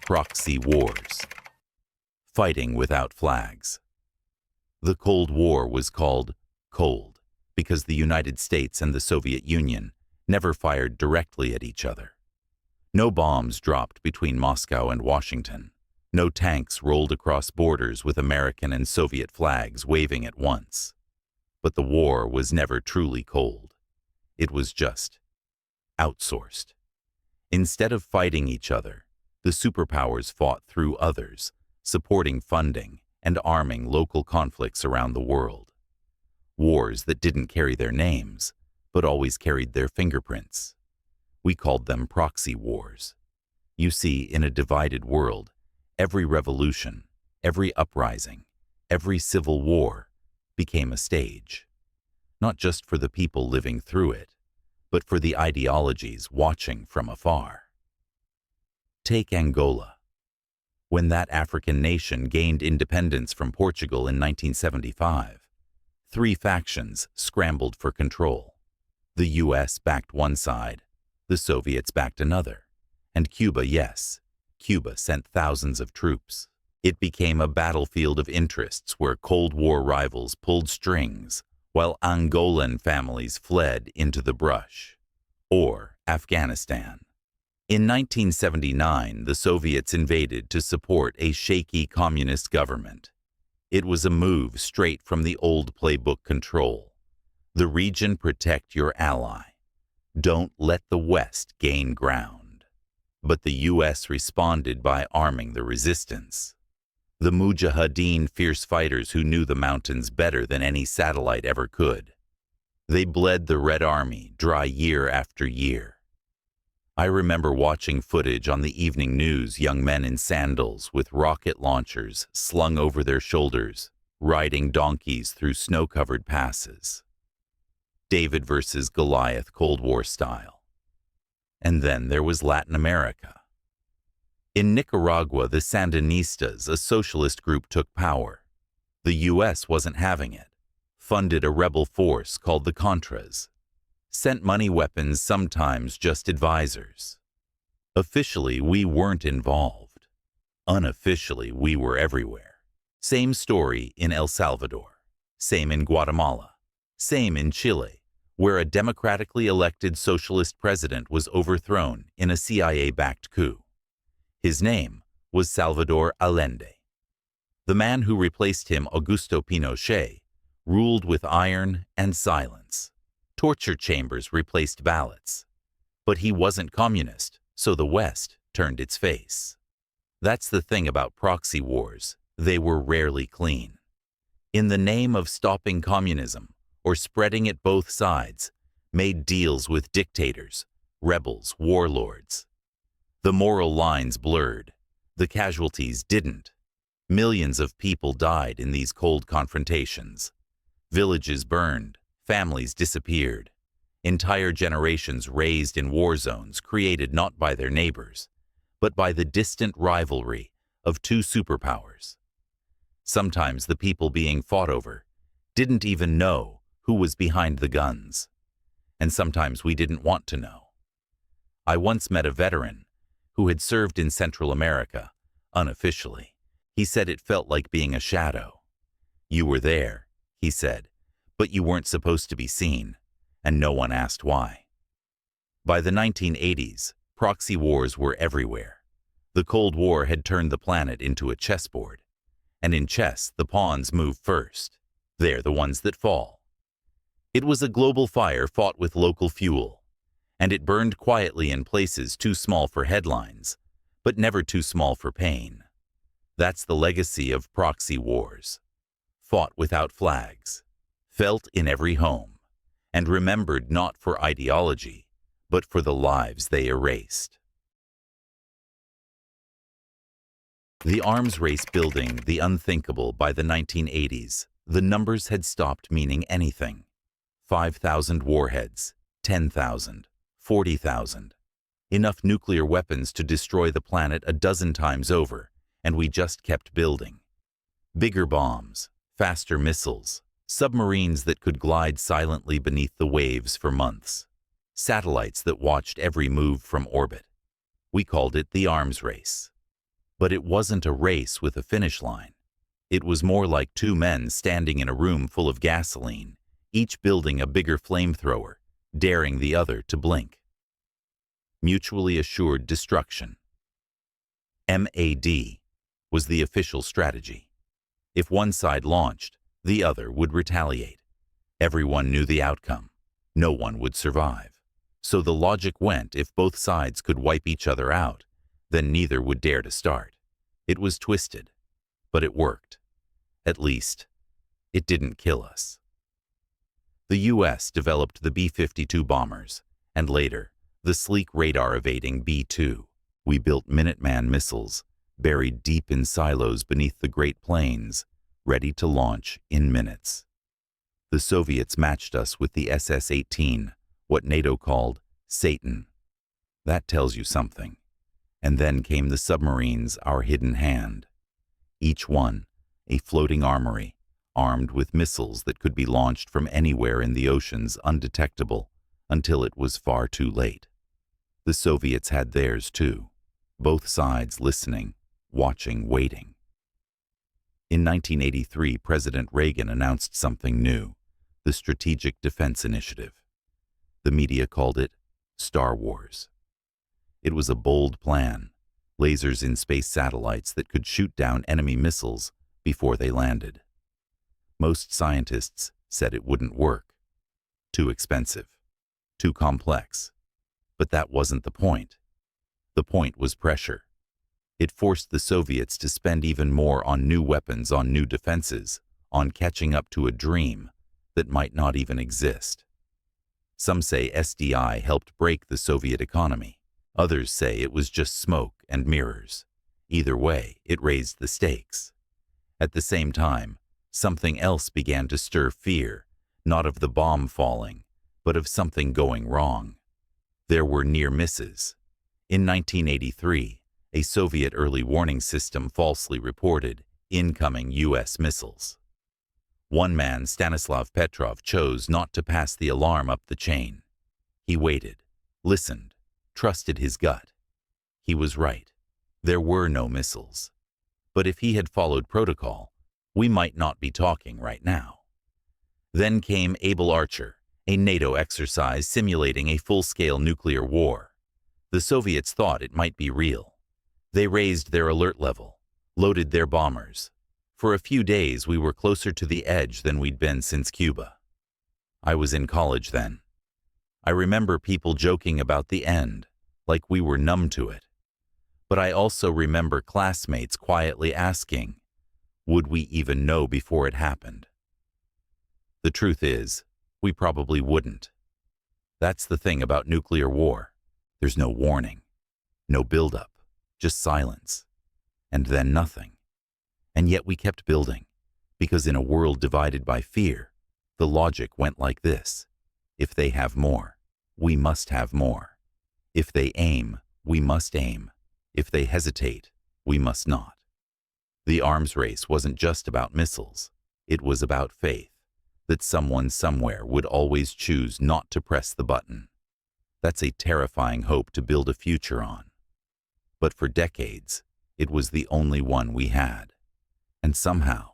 Proxy wars. Fighting without flags. The Cold War was called cold because the United States and the Soviet Union never fired directly at each other. No bombs dropped between Moscow and Washington. No tanks rolled across borders with American and Soviet flags waving at once. But the war was never truly cold. It was just outsourced. Instead of fighting each other, the superpowers fought through others, supporting funding and arming local conflicts around the world. Wars that didn't carry their names, but always carried their fingerprints. We called them proxy wars. You see, in a divided world, every revolution, every uprising, every civil war became a stage, not just for the people living through it, but for the ideologies watching from afar. Take Angola. When that African nation gained independence from Portugal in 1975, three factions scrambled for control. The US backed one side, the Soviets backed another, and Cuba, yes, Cuba sent thousands of troops. It became a battlefield of interests where Cold War rivals pulled strings while Angolan families fled into the brush. Or Afghanistan. In 1979, the Soviets invaded to support a shaky communist government. It was a move straight from the old playbook control. The region protect your ally. Don't let the West gain ground. But the U.S. responded by arming the resistance. The Mujahideen, fierce fighters who knew the mountains better than any satellite ever could. They bled the Red Army dry year after year. I remember watching footage on the evening news, young men in sandals with rocket launchers slung over their shoulders, riding donkeys through snow-covered passes. David versus Goliath, Cold War style. And then there was Latin America. In Nicaragua, the Sandinistas, a socialist group, took power. The U.S. wasn't having it. Funded a rebel force called the Contras. Sent money, weapons, sometimes just advisors. Officially, we weren't involved. Unofficially, we were everywhere. Same story in El Salvador. Same in Guatemala. Same in Chile, where a democratically elected socialist president was overthrown in a CIA-backed coup. His name was Salvador Allende. The man who replaced him, Augusto Pinochet, ruled with iron and silence. Torture chambers replaced ballots. But he wasn't communist, so the West turned its face. That's the thing about proxy wars. They were rarely clean. In the name of stopping communism, or spreading it, both sides made deals with dictators, rebels, warlords. The moral lines blurred. The casualties didn't. Millions of people died in these cold confrontations. Villages burned, families disappeared. Entire generations raised in war zones created not by their neighbors, but by the distant rivalry of two superpowers. Sometimes the people being fought over didn't even know who was behind the guns. And sometimes we didn't want to know. I once met a veteran who had served in Central America, unofficially. He said it felt like being a shadow. You were there, he said, but you weren't supposed to be seen, and no one asked why. By the 1980s, proxy wars were everywhere. The Cold War had turned the planet into a chessboard. And in chess, the pawns move first. They're the ones that fall. It was a global fire fought with local fuel, and it burned quietly in places too small for headlines, but never too small for pain. That's the legacy of proxy wars. Fought without flags, felt in every home, and remembered not for ideology, but for the lives they erased. The arms race building the unthinkable. By the 1980s, the numbers had stopped meaning anything. 5,000 warheads, 10,000, 40,000. Enough nuclear weapons to destroy the planet a dozen times over, and we just kept building. Bigger bombs, faster missiles, submarines that could glide silently beneath the waves for months, satellites that watched every move from orbit. We called it the arms race. But it wasn't a race with a finish line. It was more like two men standing in a room full of gasoline, each building a bigger flamethrower, daring the other to blink. Mutually assured destruction. MAD was the official strategy. If one side launched, the other would retaliate. Everyone knew the outcome. No one would survive. So the logic went, if both sides could wipe each other out, then neither would dare to start. It was twisted, but it worked. At least, it didn't kill us. The U.S. developed the B-52 bombers, and later, the sleek radar-evading B-2. We built Minuteman missiles, buried deep in silos beneath the Great Plains, ready to launch in minutes. The Soviets matched us with the SS-18, what NATO called Satan. That tells you something. And then came the submarines, our hidden hand. Each one, a floating armory, armed with missiles that could be launched from anywhere in the oceans undetectable until it was far too late. The Soviets had theirs too, both sides listening, watching, waiting. In 1983, President Reagan announced something new, the Strategic Defense Initiative. The media called it Star Wars. It was a bold plan, lasers in space satellites that could shoot down enemy missiles before they landed. Most scientists said it wouldn't work. Too expensive, too complex. But that wasn't the point. The point was pressure. It forced the Soviets to spend even more on new weapons, on new defenses, on catching up to a dream that might not even exist. Some say SDI helped break the Soviet economy. Others say it was just smoke and mirrors. Either way, it raised the stakes. At the same time, something else began to stir fear, not of the bomb falling, but of something going wrong. There were near misses. In 1983, a Soviet early warning system falsely reported incoming U.S. missiles. One man, Stanislav Petrov, chose not to pass the alarm up the chain. He waited, listened, trusted his gut. He was right. There were no missiles. But if he had followed protocol, we might not be talking right now. Then came Able Archer, a NATO exercise simulating a full-scale nuclear war. The Soviets thought it might be real. They raised their alert level, loaded their bombers. For a few days, we were closer to the edge than we'd been since Cuba. I was in college then. I remember people joking about the end, like we were numb to it. But I also remember classmates quietly asking, would we even know before it happened? The truth is, we probably wouldn't. That's the thing about nuclear war. There's no warning, no buildup, just silence, and then nothing. And yet we kept building, because in a world divided by fear, the logic went like this. If they have more, we must have more. If they aim, we must aim. If they hesitate, we must not. The arms race wasn't just about missiles. It was about faith, that someone somewhere would always choose not to press the button. That's a terrifying hope to build a future on. But for decades, it was the only one we had. And somehow,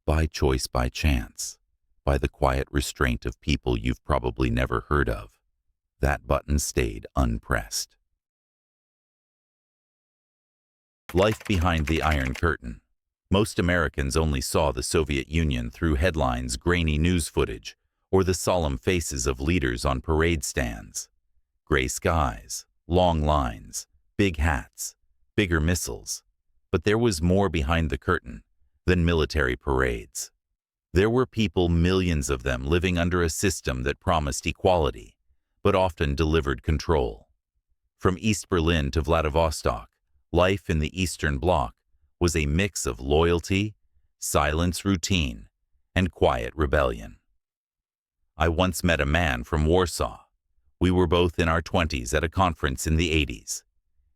by choice, by chance, by the quiet restraint of people you've probably never heard of, that button stayed unpressed. Life behind the Iron Curtain. Most Americans only saw the Soviet Union through headlines, grainy news footage, or the solemn faces of leaders on parade stands. Gray skies, long lines, big hats, bigger missiles. But there was more behind the curtain than military parades. There were people, millions of them, living under a system that promised equality, but often delivered control. From East Berlin to Vladivostok, life in the Eastern Bloc was a mix of loyalty, silence, routine, and quiet rebellion. I once met a man from Warsaw. We were both in our 20s at a conference in the 80s.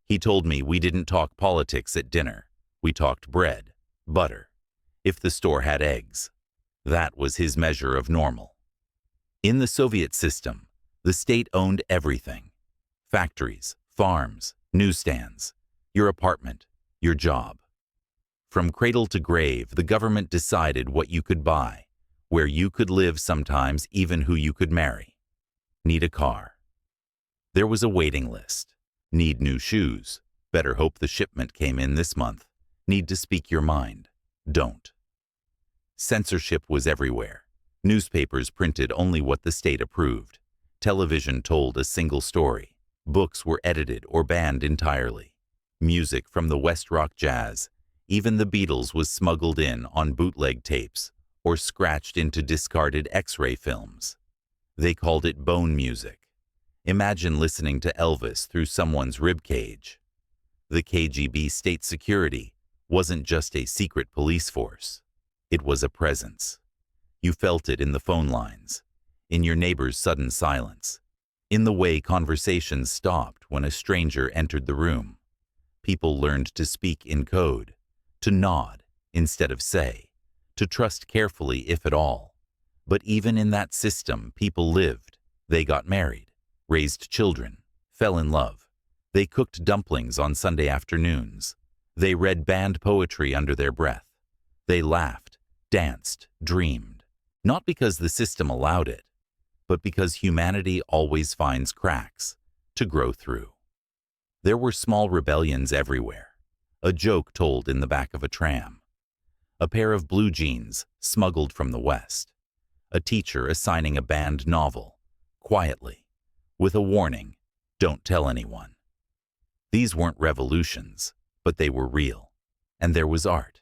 He told me we didn't talk politics at dinner. We talked bread, butter, if the store had eggs. That was his measure of normal. In the Soviet system, the state owned everything. Factories, farms, newsstands, your apartment, your job. From cradle to grave, the government decided what you could buy, where you could live, sometimes even who you could marry. Need a car. There was a waiting list. Need new shoes. Better hope the shipment came in this month. Need to speak your mind. Don't. Censorship was everywhere. Newspapers printed only what the state approved. Television told a single story. Books were edited or banned entirely. Music, from the West rock jazz, even the Beatles, was smuggled in on bootleg tapes or scratched into discarded X-ray films. They called it bone music. Imagine listening to Elvis through someone's rib cage. The KGB, state security, wasn't just a secret police force. It was a presence. You felt it in the phone lines, in your neighbor's sudden silence, in the way conversations stopped when a stranger entered the room. People learned to speak in code, to nod instead of say, to trust carefully if at all. But even in that system, people lived. They got married, raised children, fell in love. They cooked dumplings on Sunday afternoons. They read banned poetry under their breath. They laughed, danced, dreamed. Not because the system allowed it, but because humanity always finds cracks to grow through. There were small rebellions everywhere. A joke told in the back of a tram. A pair of blue jeans smuggled from the West. A teacher assigning a banned novel, quietly, with a warning, don't tell anyone. These weren't revolutions, but they were real. And there was art.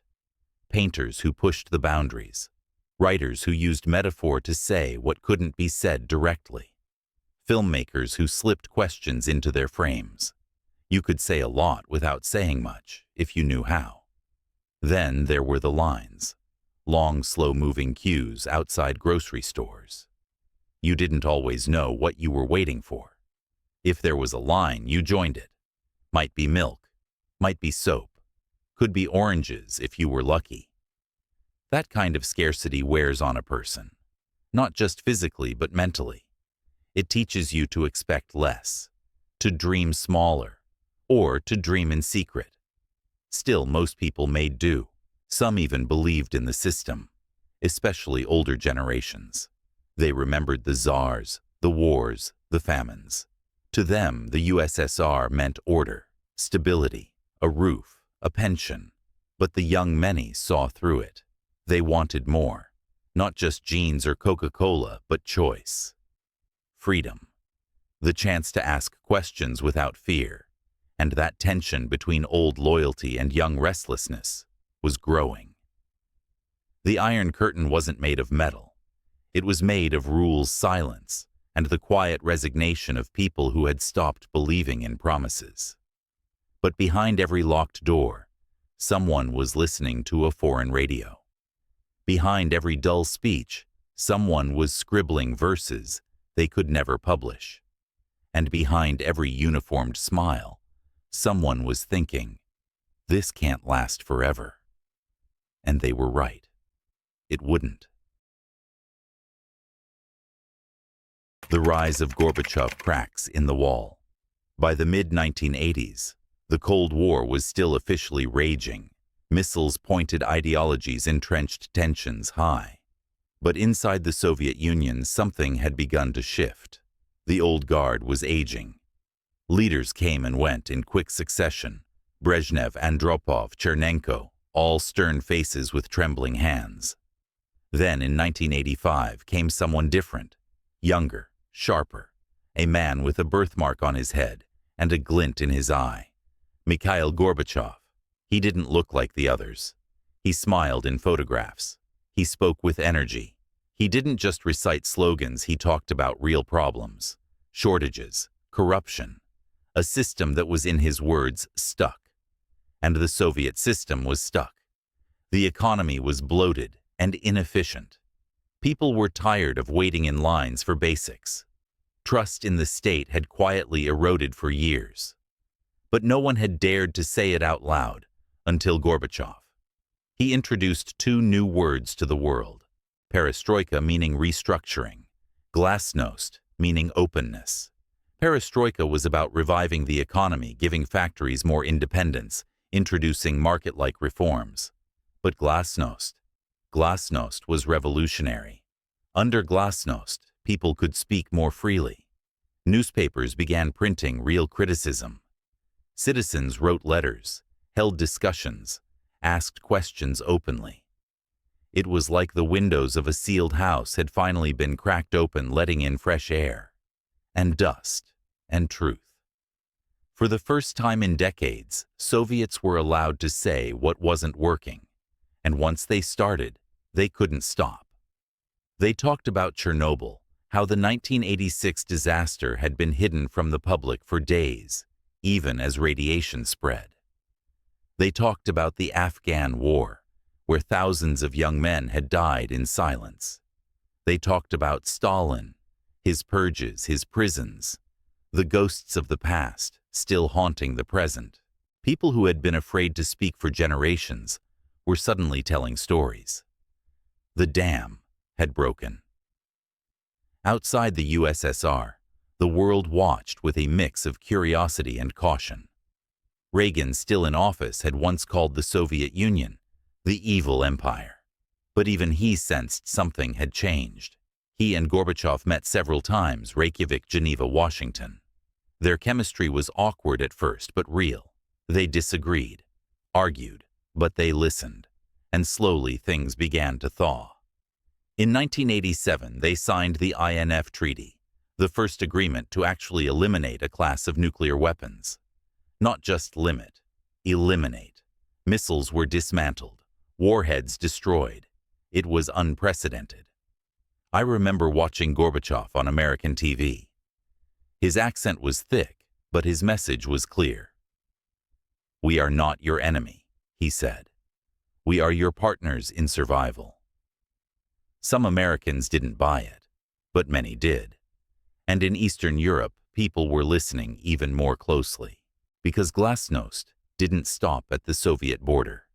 Painters who pushed the boundaries. Writers who used metaphor to say what couldn't be said directly. Filmmakers who slipped questions into their frames. You could say a lot without saying much, if you knew how. Then there were the lines. Long, slow-moving queues outside grocery stores. You didn't always know what you were waiting for. If there was a line, you joined it. Might be milk, might be soap, could be oranges if you were lucky. That kind of scarcity wears on a person, not just physically but mentally. It teaches you to expect less, to dream smaller, or to dream in secret. Still, most people made do. Some even believed in the system, especially older generations. They remembered the czars, the wars, the famines. To them, the USSR meant order, stability, a roof, a pension. But the young many saw through it. They wanted more, not just jeans or Coca-Cola, but choice. Freedom. The chance to ask questions without fear. And that tension between old loyalty and young restlessness was growing. The Iron Curtain wasn't made of metal. It was made of rules, silence, and the quiet resignation of people who had stopped believing in promises. But behind every locked door, someone was listening to a foreign radio. Behind every dull speech, someone was scribbling verses they could never publish. And behind every uniformed smile, someone was thinking, this can't last forever. And they were right. It wouldn't. The rise of Gorbachev. Cracks in the wall. By the mid-1980s, the Cold War was still officially raging. Missiles pointed, ideologies entrenched, tensions high. But inside the Soviet Union, something had begun to shift. The old guard was aging. Leaders came and went in quick succession. Brezhnev, Andropov, Chernenko, all stern faces with trembling hands. Then in 1985 came someone different, younger, sharper, a man with a birthmark on his head and a glint in his eye. Mikhail Gorbachev. He didn't look like the others. He smiled in photographs. He spoke with energy. He didn't just recite slogans, he talked about real problems, shortages, corruption, a system that was, in his words, stuck. And the Soviet system was stuck. The economy was bloated and inefficient. People were tired of waiting in lines for basics. Trust in the state had quietly eroded for years. But no one had dared to say it out loud until Gorbachev. He introduced two new words to the world. Perestroika, meaning restructuring. Glasnost, meaning openness. Perestroika was about reviving the economy, giving factories more independence, introducing market-like reforms. But Glasnost was revolutionary. Under Glasnost, people could speak more freely. Newspapers began printing real criticism. Citizens wrote letters, held discussions, asked questions openly. It was like the windows of a sealed house had finally been cracked open, letting in fresh air, and dust, and truth. For the first time in decades, Soviets were allowed to say what wasn't working, and once they started, they couldn't stop. They talked about Chernobyl, how the 1986 disaster had been hidden from the public for days, even as radiation spread. They talked about the Afghan war, where thousands of young men had died in silence. They talked about Stalin, his purges, his prisons, the ghosts of the past still haunting the present. People who had been afraid to speak for generations were suddenly telling stories. The dam had broken. Outside the USSR, the world watched with a mix of curiosity and caution. Reagan, still in office, had once called the Soviet Union the evil empire. But even he sensed something had changed. He and Gorbachev met several times, Reykjavik, Geneva, Washington. Their chemistry was awkward at first, but real. They disagreed, argued, but they listened, and slowly things began to thaw. In 1987, they signed the INF Treaty, the first agreement to actually eliminate a class of nuclear weapons. Not just limit, eliminate. Missiles were dismantled, warheads destroyed. It was unprecedented. I remember watching Gorbachev on American TV. His accent was thick, but his message was clear. "We are not your enemy," he said. "We are your partners in survival." Some Americans didn't buy it, but many did. And in Eastern Europe, people were listening even more closely, because Glasnost didn't stop at the Soviet border.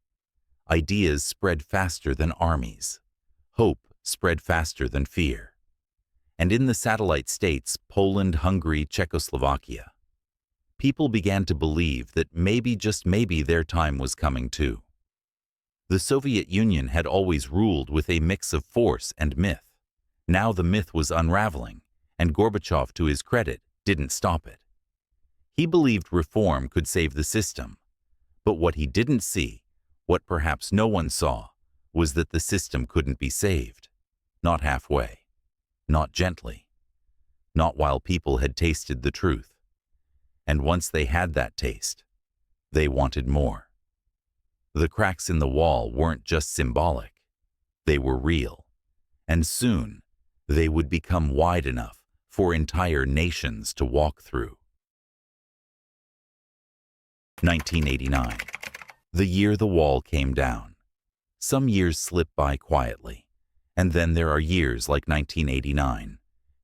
Ideas spread faster than armies. Hope spread faster than fear. And in the satellite states, Poland, Hungary, Czechoslovakia, people began to believe that maybe, just maybe, their time was coming too. The Soviet Union had always ruled with a mix of force and myth. Now the myth was unraveling, and Gorbachev, to his credit, didn't stop it. He believed reform could save the system. But what he didn't see, what perhaps no one saw, was that the system couldn't be saved. Not halfway. Not gently. Not while people had tasted the truth. And once they had that taste, they wanted more. The cracks in the wall weren't just symbolic. They were real. And soon, they would become wide enough for entire nations to walk through. 1989. The year the wall came down. Some years slip by quietly. And then there are years like 1989,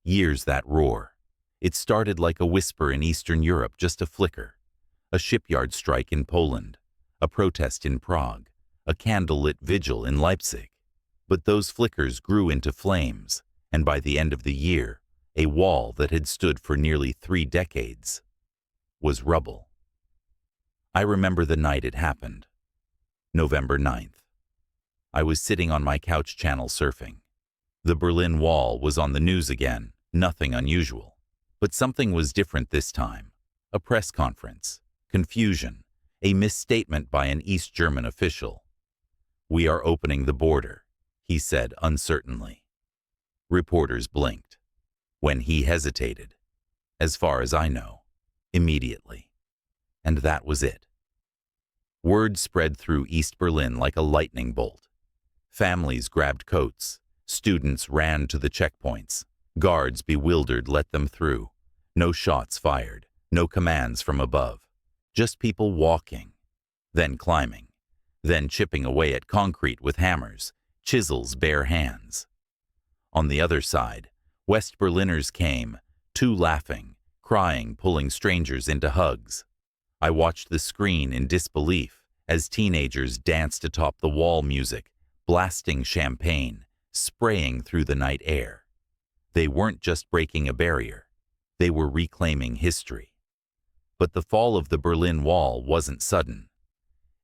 years that roar. It started like a whisper in Eastern Europe, just a flicker. A shipyard strike in Poland, a protest in Prague, a candlelit vigil in Leipzig. But those flickers grew into flames, and by the end of the year, a wall that had stood for nearly 3 decades was rubble. I remember the night it happened, November 9th. I was sitting on my couch channel surfing. The Berlin Wall was on the news again, nothing unusual. But something was different this time. A press conference, confusion, a misstatement by an East German official. "We are opening the border," he said uncertainly. Reporters blinked. When he hesitated, as far as I know, immediately. And that was it. Word spread through East Berlin like a lightning bolt. Families grabbed coats. Students ran to the checkpoints. Guards, bewildered, let them through. No shots fired. No commands from above. Just people walking, then climbing, then chipping away at concrete with hammers, chisels, bare hands. On the other side, West Berliners came, too laughing, crying, pulling strangers into hugs. I watched the screen in disbelief as teenagers danced atop the wall, music blasting, champagne spraying through the night air. They weren't just breaking a barrier, they were reclaiming history. But the fall of the Berlin Wall wasn't sudden.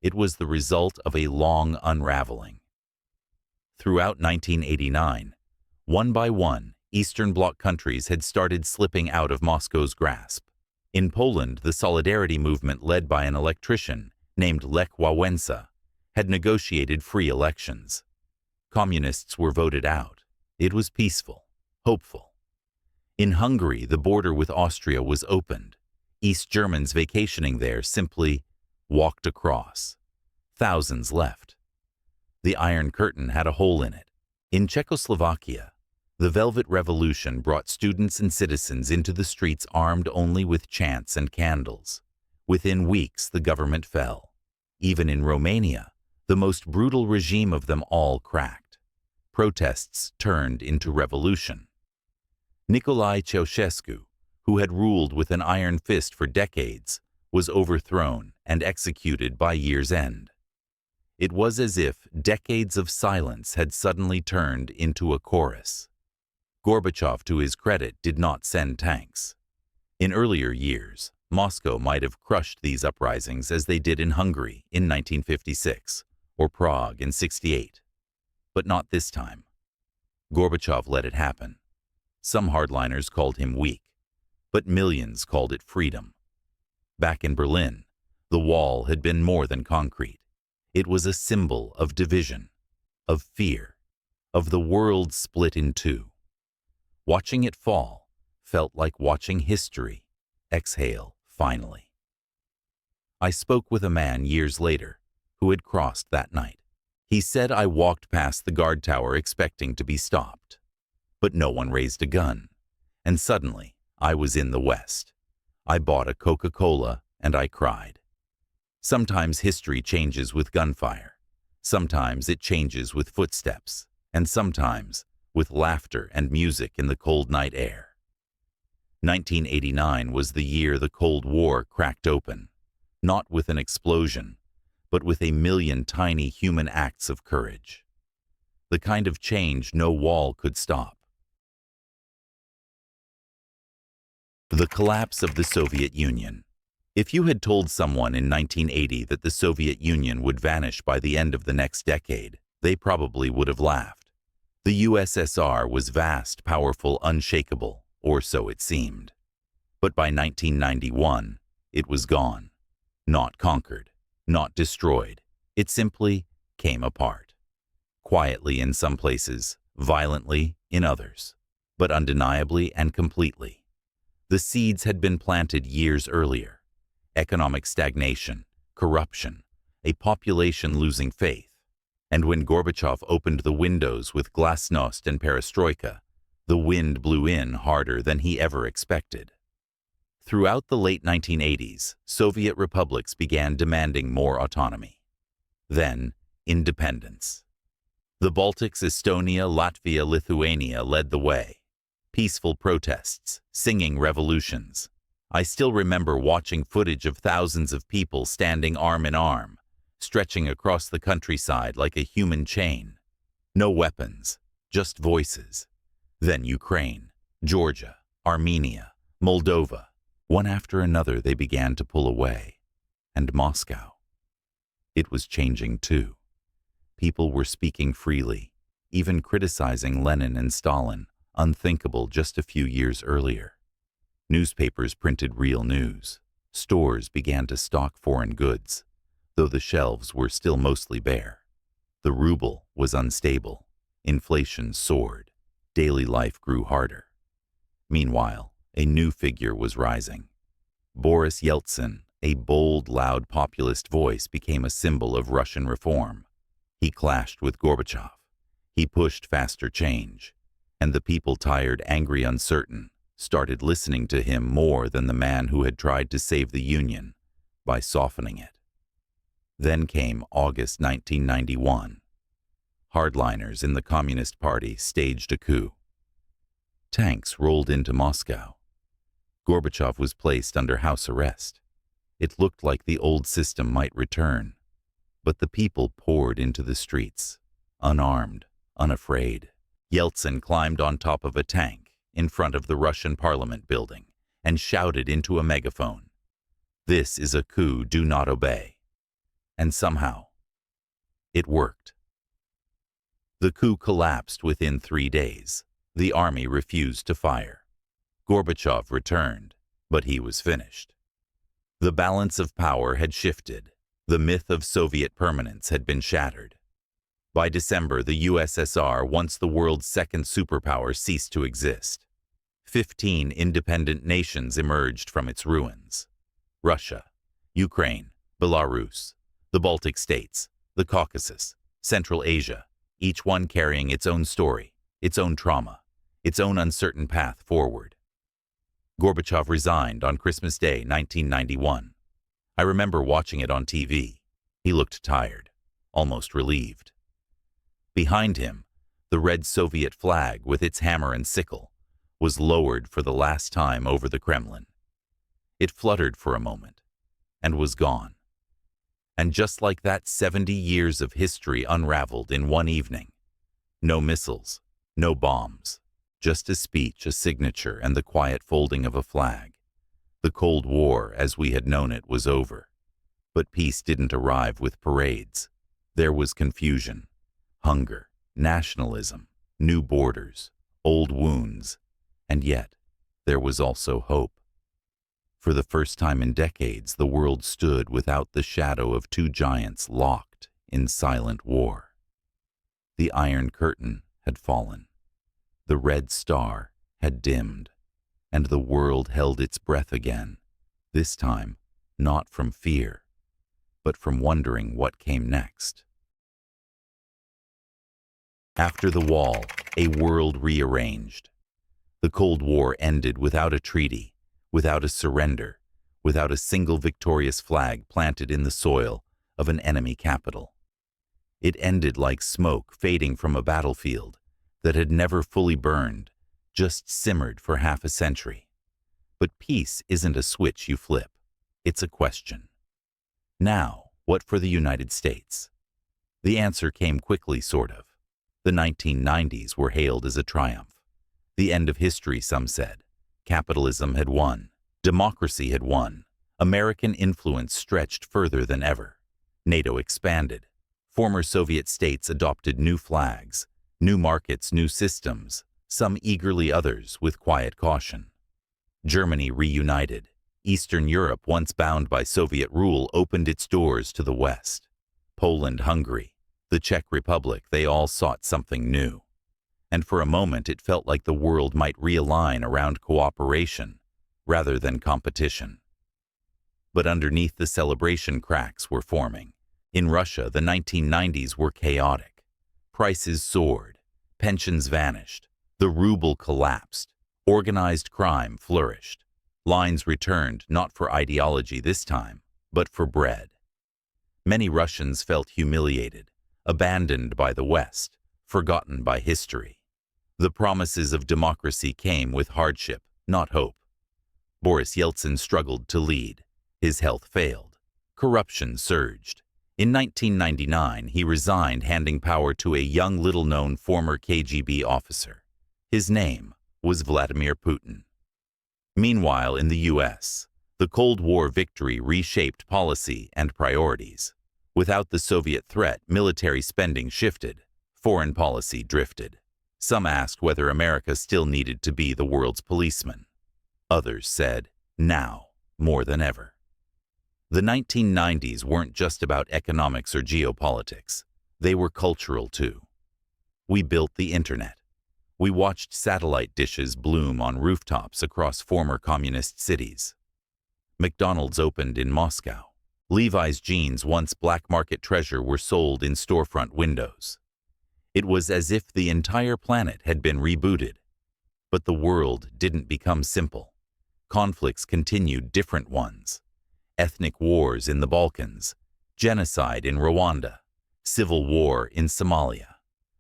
It was the result of a long unraveling. Throughout 1989, one by one, Eastern Bloc countries had started slipping out of Moscow's grasp. In Poland, the Solidarity movement led by an electrician named Lech Wałęsa had negotiated free elections. Communists were voted out. It was peaceful, hopeful. In Hungary, the border with Austria was opened. East Germans vacationing there simply walked across. Thousands left. The Iron Curtain had a hole in it. In Czechoslovakia, the Velvet Revolution brought students and citizens into the streets armed only with chants and candles. Within weeks, the government fell. Even in Romania, the most brutal regime of them all cracked. Protests turned into revolution. Nicolae Ceausescu, who had ruled with an iron fist for decades, was overthrown and executed by year's end. It was as if decades of silence had suddenly turned into a chorus. Gorbachev, to his credit, did not send tanks. In earlier years, Moscow might have crushed these uprisings as they did in Hungary in 1956 or Prague in '68. But not this time. Gorbachev let it happen. Some hardliners called him weak, but millions called it freedom. Back in Berlin, the wall had been more than concrete. It was a symbol of division, of fear, of the world split in two. Watching it fall felt like watching history exhale finally. I spoke with a man years later who had crossed that night. He said, I walked past the guard tower expecting to be stopped, but no one raised a gun, and suddenly I was in the West. I bought a Coca-Cola and I cried. Sometimes history changes with gunfire, sometimes it changes with footsteps, and sometimes with laughter and music in the cold night air. 1989 was the year the Cold War cracked open, not with an explosion, but with a million tiny human acts of courage. The kind of change no wall could stop. The collapse of the Soviet Union. If you had told someone in 1980 that the Soviet Union would vanish by the end of the next decade, they probably would have laughed. The USSR was vast, powerful, unshakable, or so it seemed. But by 1991, it was gone. Not conquered, not destroyed. It simply came apart. Quietly in some places, violently in others, but undeniably and completely. The seeds had been planted years earlier. Economic stagnation, corruption, a population losing faith. And when Gorbachev opened the windows with glasnost and perestroika, the wind blew in harder than he ever expected. Throughout the late 1980s, Soviet republics began demanding more autonomy. Then, independence. The Baltics, Estonia, Latvia, Lithuania led the way. Peaceful protests, singing revolutions. I still remember watching footage of thousands of people standing arm in arm, stretching across the countryside like a human chain. No weapons, just voices. Then Ukraine, Georgia, Armenia, Moldova. One after another they began to pull away. And Moscow. It was changing too. People were speaking freely, even criticizing Lenin and Stalin, unthinkable just a few years earlier. Newspapers printed real news. Stores began to stock foreign goods, though the shelves were still mostly bare. The ruble was unstable. Inflation soared. Daily life grew harder. Meanwhile, a new figure was rising. Boris Yeltsin, a bold, loud populist voice, became a symbol of Russian reform. He clashed with Gorbachev. He pushed faster change. And the people, tired, angry, uncertain, started listening to him more than the man who had tried to save the Union by softening it. Then came August 1991. Hardliners in the Communist Party staged a coup. Tanks rolled into Moscow. Gorbachev was placed under house arrest. It looked like the old system might return, but the people poured into the streets, unarmed, unafraid. Yeltsin climbed on top of a tank in front of the Russian parliament building and shouted into a megaphone, "This is a coup, do not obey." And somehow, it worked. The coup collapsed within 3 days. The army refused to fire. Gorbachev returned, but he was finished. The balance of power had shifted. The myth of Soviet permanence had been shattered. By December, the USSR, once the world's second superpower, ceased to exist. 15 independent nations emerged from its ruins. Russia, Ukraine, Belarus, the Baltic states, the Caucasus, Central Asia, each one carrying its own story, its own trauma, its own uncertain path forward. Gorbachev resigned on Christmas Day, 1991. I remember watching it on TV. He looked tired, almost relieved. Behind him, the red Soviet flag with its hammer and sickle was lowered for the last time over the Kremlin. It fluttered for a moment and was gone. And just like that, 70 years of history unraveled in one evening. No missiles, no bombs, just a speech, a signature, and the quiet folding of a flag. The Cold War, as we had known it, was over. But peace didn't arrive with parades. There was confusion, hunger, nationalism, new borders, old wounds, and yet there was also hope. For the first time in decades, the world stood without the shadow of two giants locked in silent war. The Iron Curtain had fallen. The Red Star had dimmed, and the world held its breath again, this time not from fear, but from wondering what came next. After the wall, a world rearranged. The Cold War ended without a treaty, without a surrender, without a single victorious flag planted in the soil of an enemy capital. It ended like smoke fading from a battlefield that had never fully burned, just simmered for half a century. But peace isn't a switch you flip. It's a question. Now, what for the United States? The answer came quickly, sort of. The 1990s were hailed as a triumph. The end of history, some said. Capitalism had won. Democracy had won. American influence stretched further than ever. NATO expanded. Former Soviet states adopted new flags, new markets, new systems, some eagerly, others with quiet caution. Germany reunited. Eastern Europe, once bound by Soviet rule, opened its doors to the West. Poland, Hungary, the Czech Republic, they all sought something new. And for a moment it felt like the world might realign around cooperation rather than competition. But underneath the celebration, cracks were forming. In Russia, the 1990s were chaotic. Prices soared, pensions vanished, the ruble collapsed, organized crime flourished. Lines returned not for ideology this time, but for bread. Many Russians felt humiliated, abandoned by the West, forgotten by history. The promises of democracy came with hardship, not hope. Boris Yeltsin struggled to lead. His health failed. Corruption surged. In 1999, he resigned, handing power to a young, little-known former KGB officer. His name was Vladimir Putin. Meanwhile, in the U.S., the Cold War victory reshaped policy and priorities. Without the Soviet threat, military spending shifted. Foreign policy drifted. Some asked whether America still needed to be the world's policeman. Others said, now, more than ever. The 1990s weren't just about economics or geopolitics. They were cultural too. We built the internet. We watched satellite dishes bloom on rooftops across former communist cities. McDonald's opened in Moscow. Levi's jeans, once black market treasure, were sold in storefront windows. It was as if the entire planet had been rebooted. But the world didn't become simple. Conflicts continued, different ones. Ethnic wars in the Balkans, genocide in Rwanda, civil war in Somalia.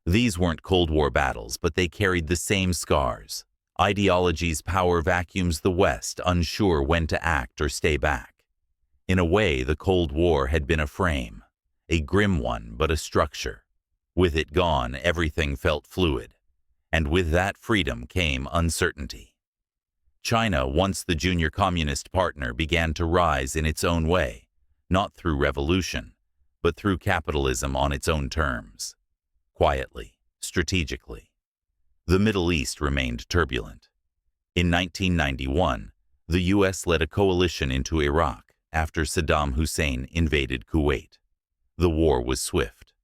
These weren't Cold War battles, but they carried the same scars. Ideologies, power vacuums, the West unsure when to act or stay back. In a way, the Cold War had been a frame, a grim one, but a structure. With it gone, everything felt fluid, and with that freedom came uncertainty. China, once the junior communist partner, began to rise in its own way, not through revolution, but through capitalism on its own terms. Quietly, strategically. The Middle East remained turbulent. In 1991, the U.S. led a coalition into Iraq after Saddam Hussein invaded Kuwait. The war was swift,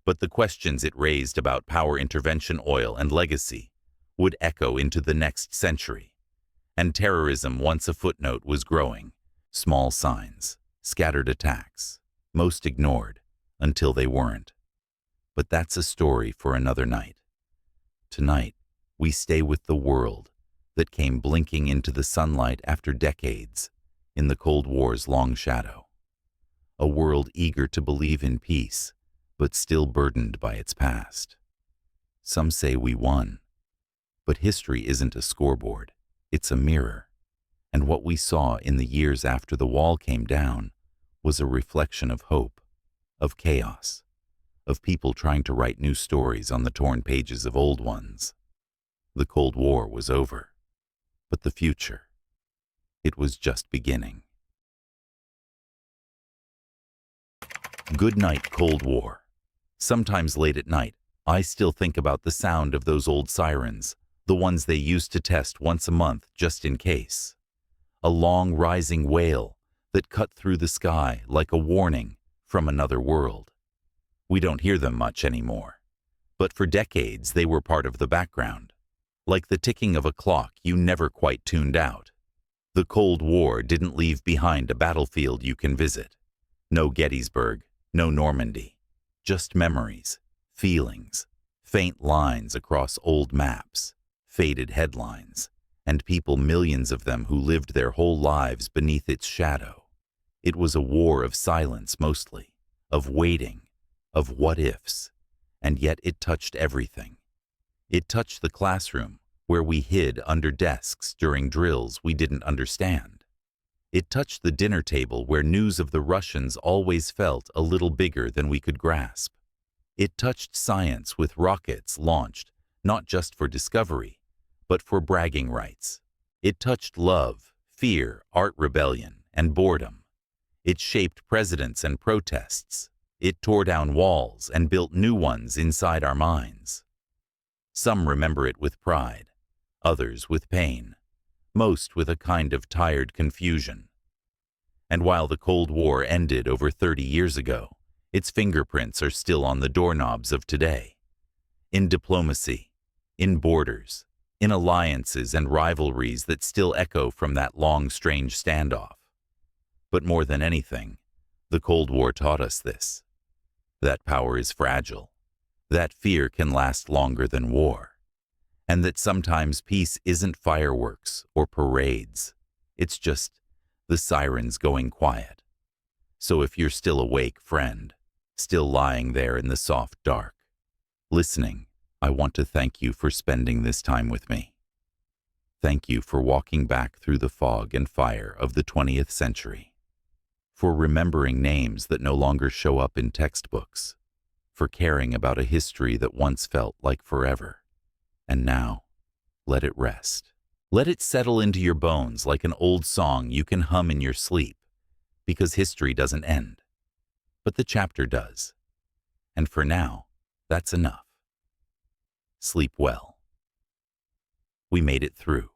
but the questions it raised about power intervention, oil, and legacy would echo into the next century. And terrorism, once a footnote, was growing. Small signs, scattered attacks, most ignored until they weren't. But that's a story for another night. Tonight, we stay with the world that came blinking into the sunlight after decades in the Cold War's long shadow. A world eager to believe in peace, but still burdened by its past. Some say we won, but history isn't a scoreboard, it's a mirror. And what we saw in the years after the wall came down was a reflection of hope, of chaos, of people trying to write new stories on the torn pages of old ones. The Cold War was over, but the future, it was just beginning. Good night, Cold War. Sometimes late at night, I still think about the sound of those old sirens, the ones they used to test once a month just in case. A long rising wail that cut through the sky like a warning from another world. We don't hear them much anymore, but for decades they were part of the background, like the ticking of a clock you never quite tuned out. The Cold War didn't leave behind a battlefield you can visit. No Gettysburg, no Normandy, just memories, feelings, faint lines across old maps, faded headlines, and people, millions of them, who lived their whole lives beneath its shadow. It was a war of silence mostly, of waiting, of what-ifs, and yet it touched everything. It touched the classroom, where we hid under desks during drills we didn't understand. It touched the dinner table, where news of the Russians always felt a little bigger than we could grasp. It touched science, with rockets launched, not just for discovery, but for bragging rights. It touched love, fear, art, rebellion, and boredom. It shaped presidents and protests. It tore down walls and built new ones inside our minds. Some remember it with pride, others with pain, most with a kind of tired confusion. And while the Cold War ended over 30 years ago, its fingerprints are still on the doorknobs of today. In diplomacy, in borders, in alliances and rivalries that still echo from that long, strange standoff. But more than anything, the Cold War taught us this: that power is fragile, that fear can last longer than war, and that sometimes peace isn't fireworks or parades. It's just the sirens going quiet. So if you're still awake, friend, still lying there in the soft dark, listening, I want to thank you for spending this time with me. Thank you for walking back through the fog and fire of the 20th century, for remembering names that no longer show up in textbooks, for caring about a history that once felt like forever. And now, let it rest. Let it settle into your bones like an old song you can hum in your sleep, because history doesn't end, but the chapter does. And for now, that's enough. Sleep well. We made it through.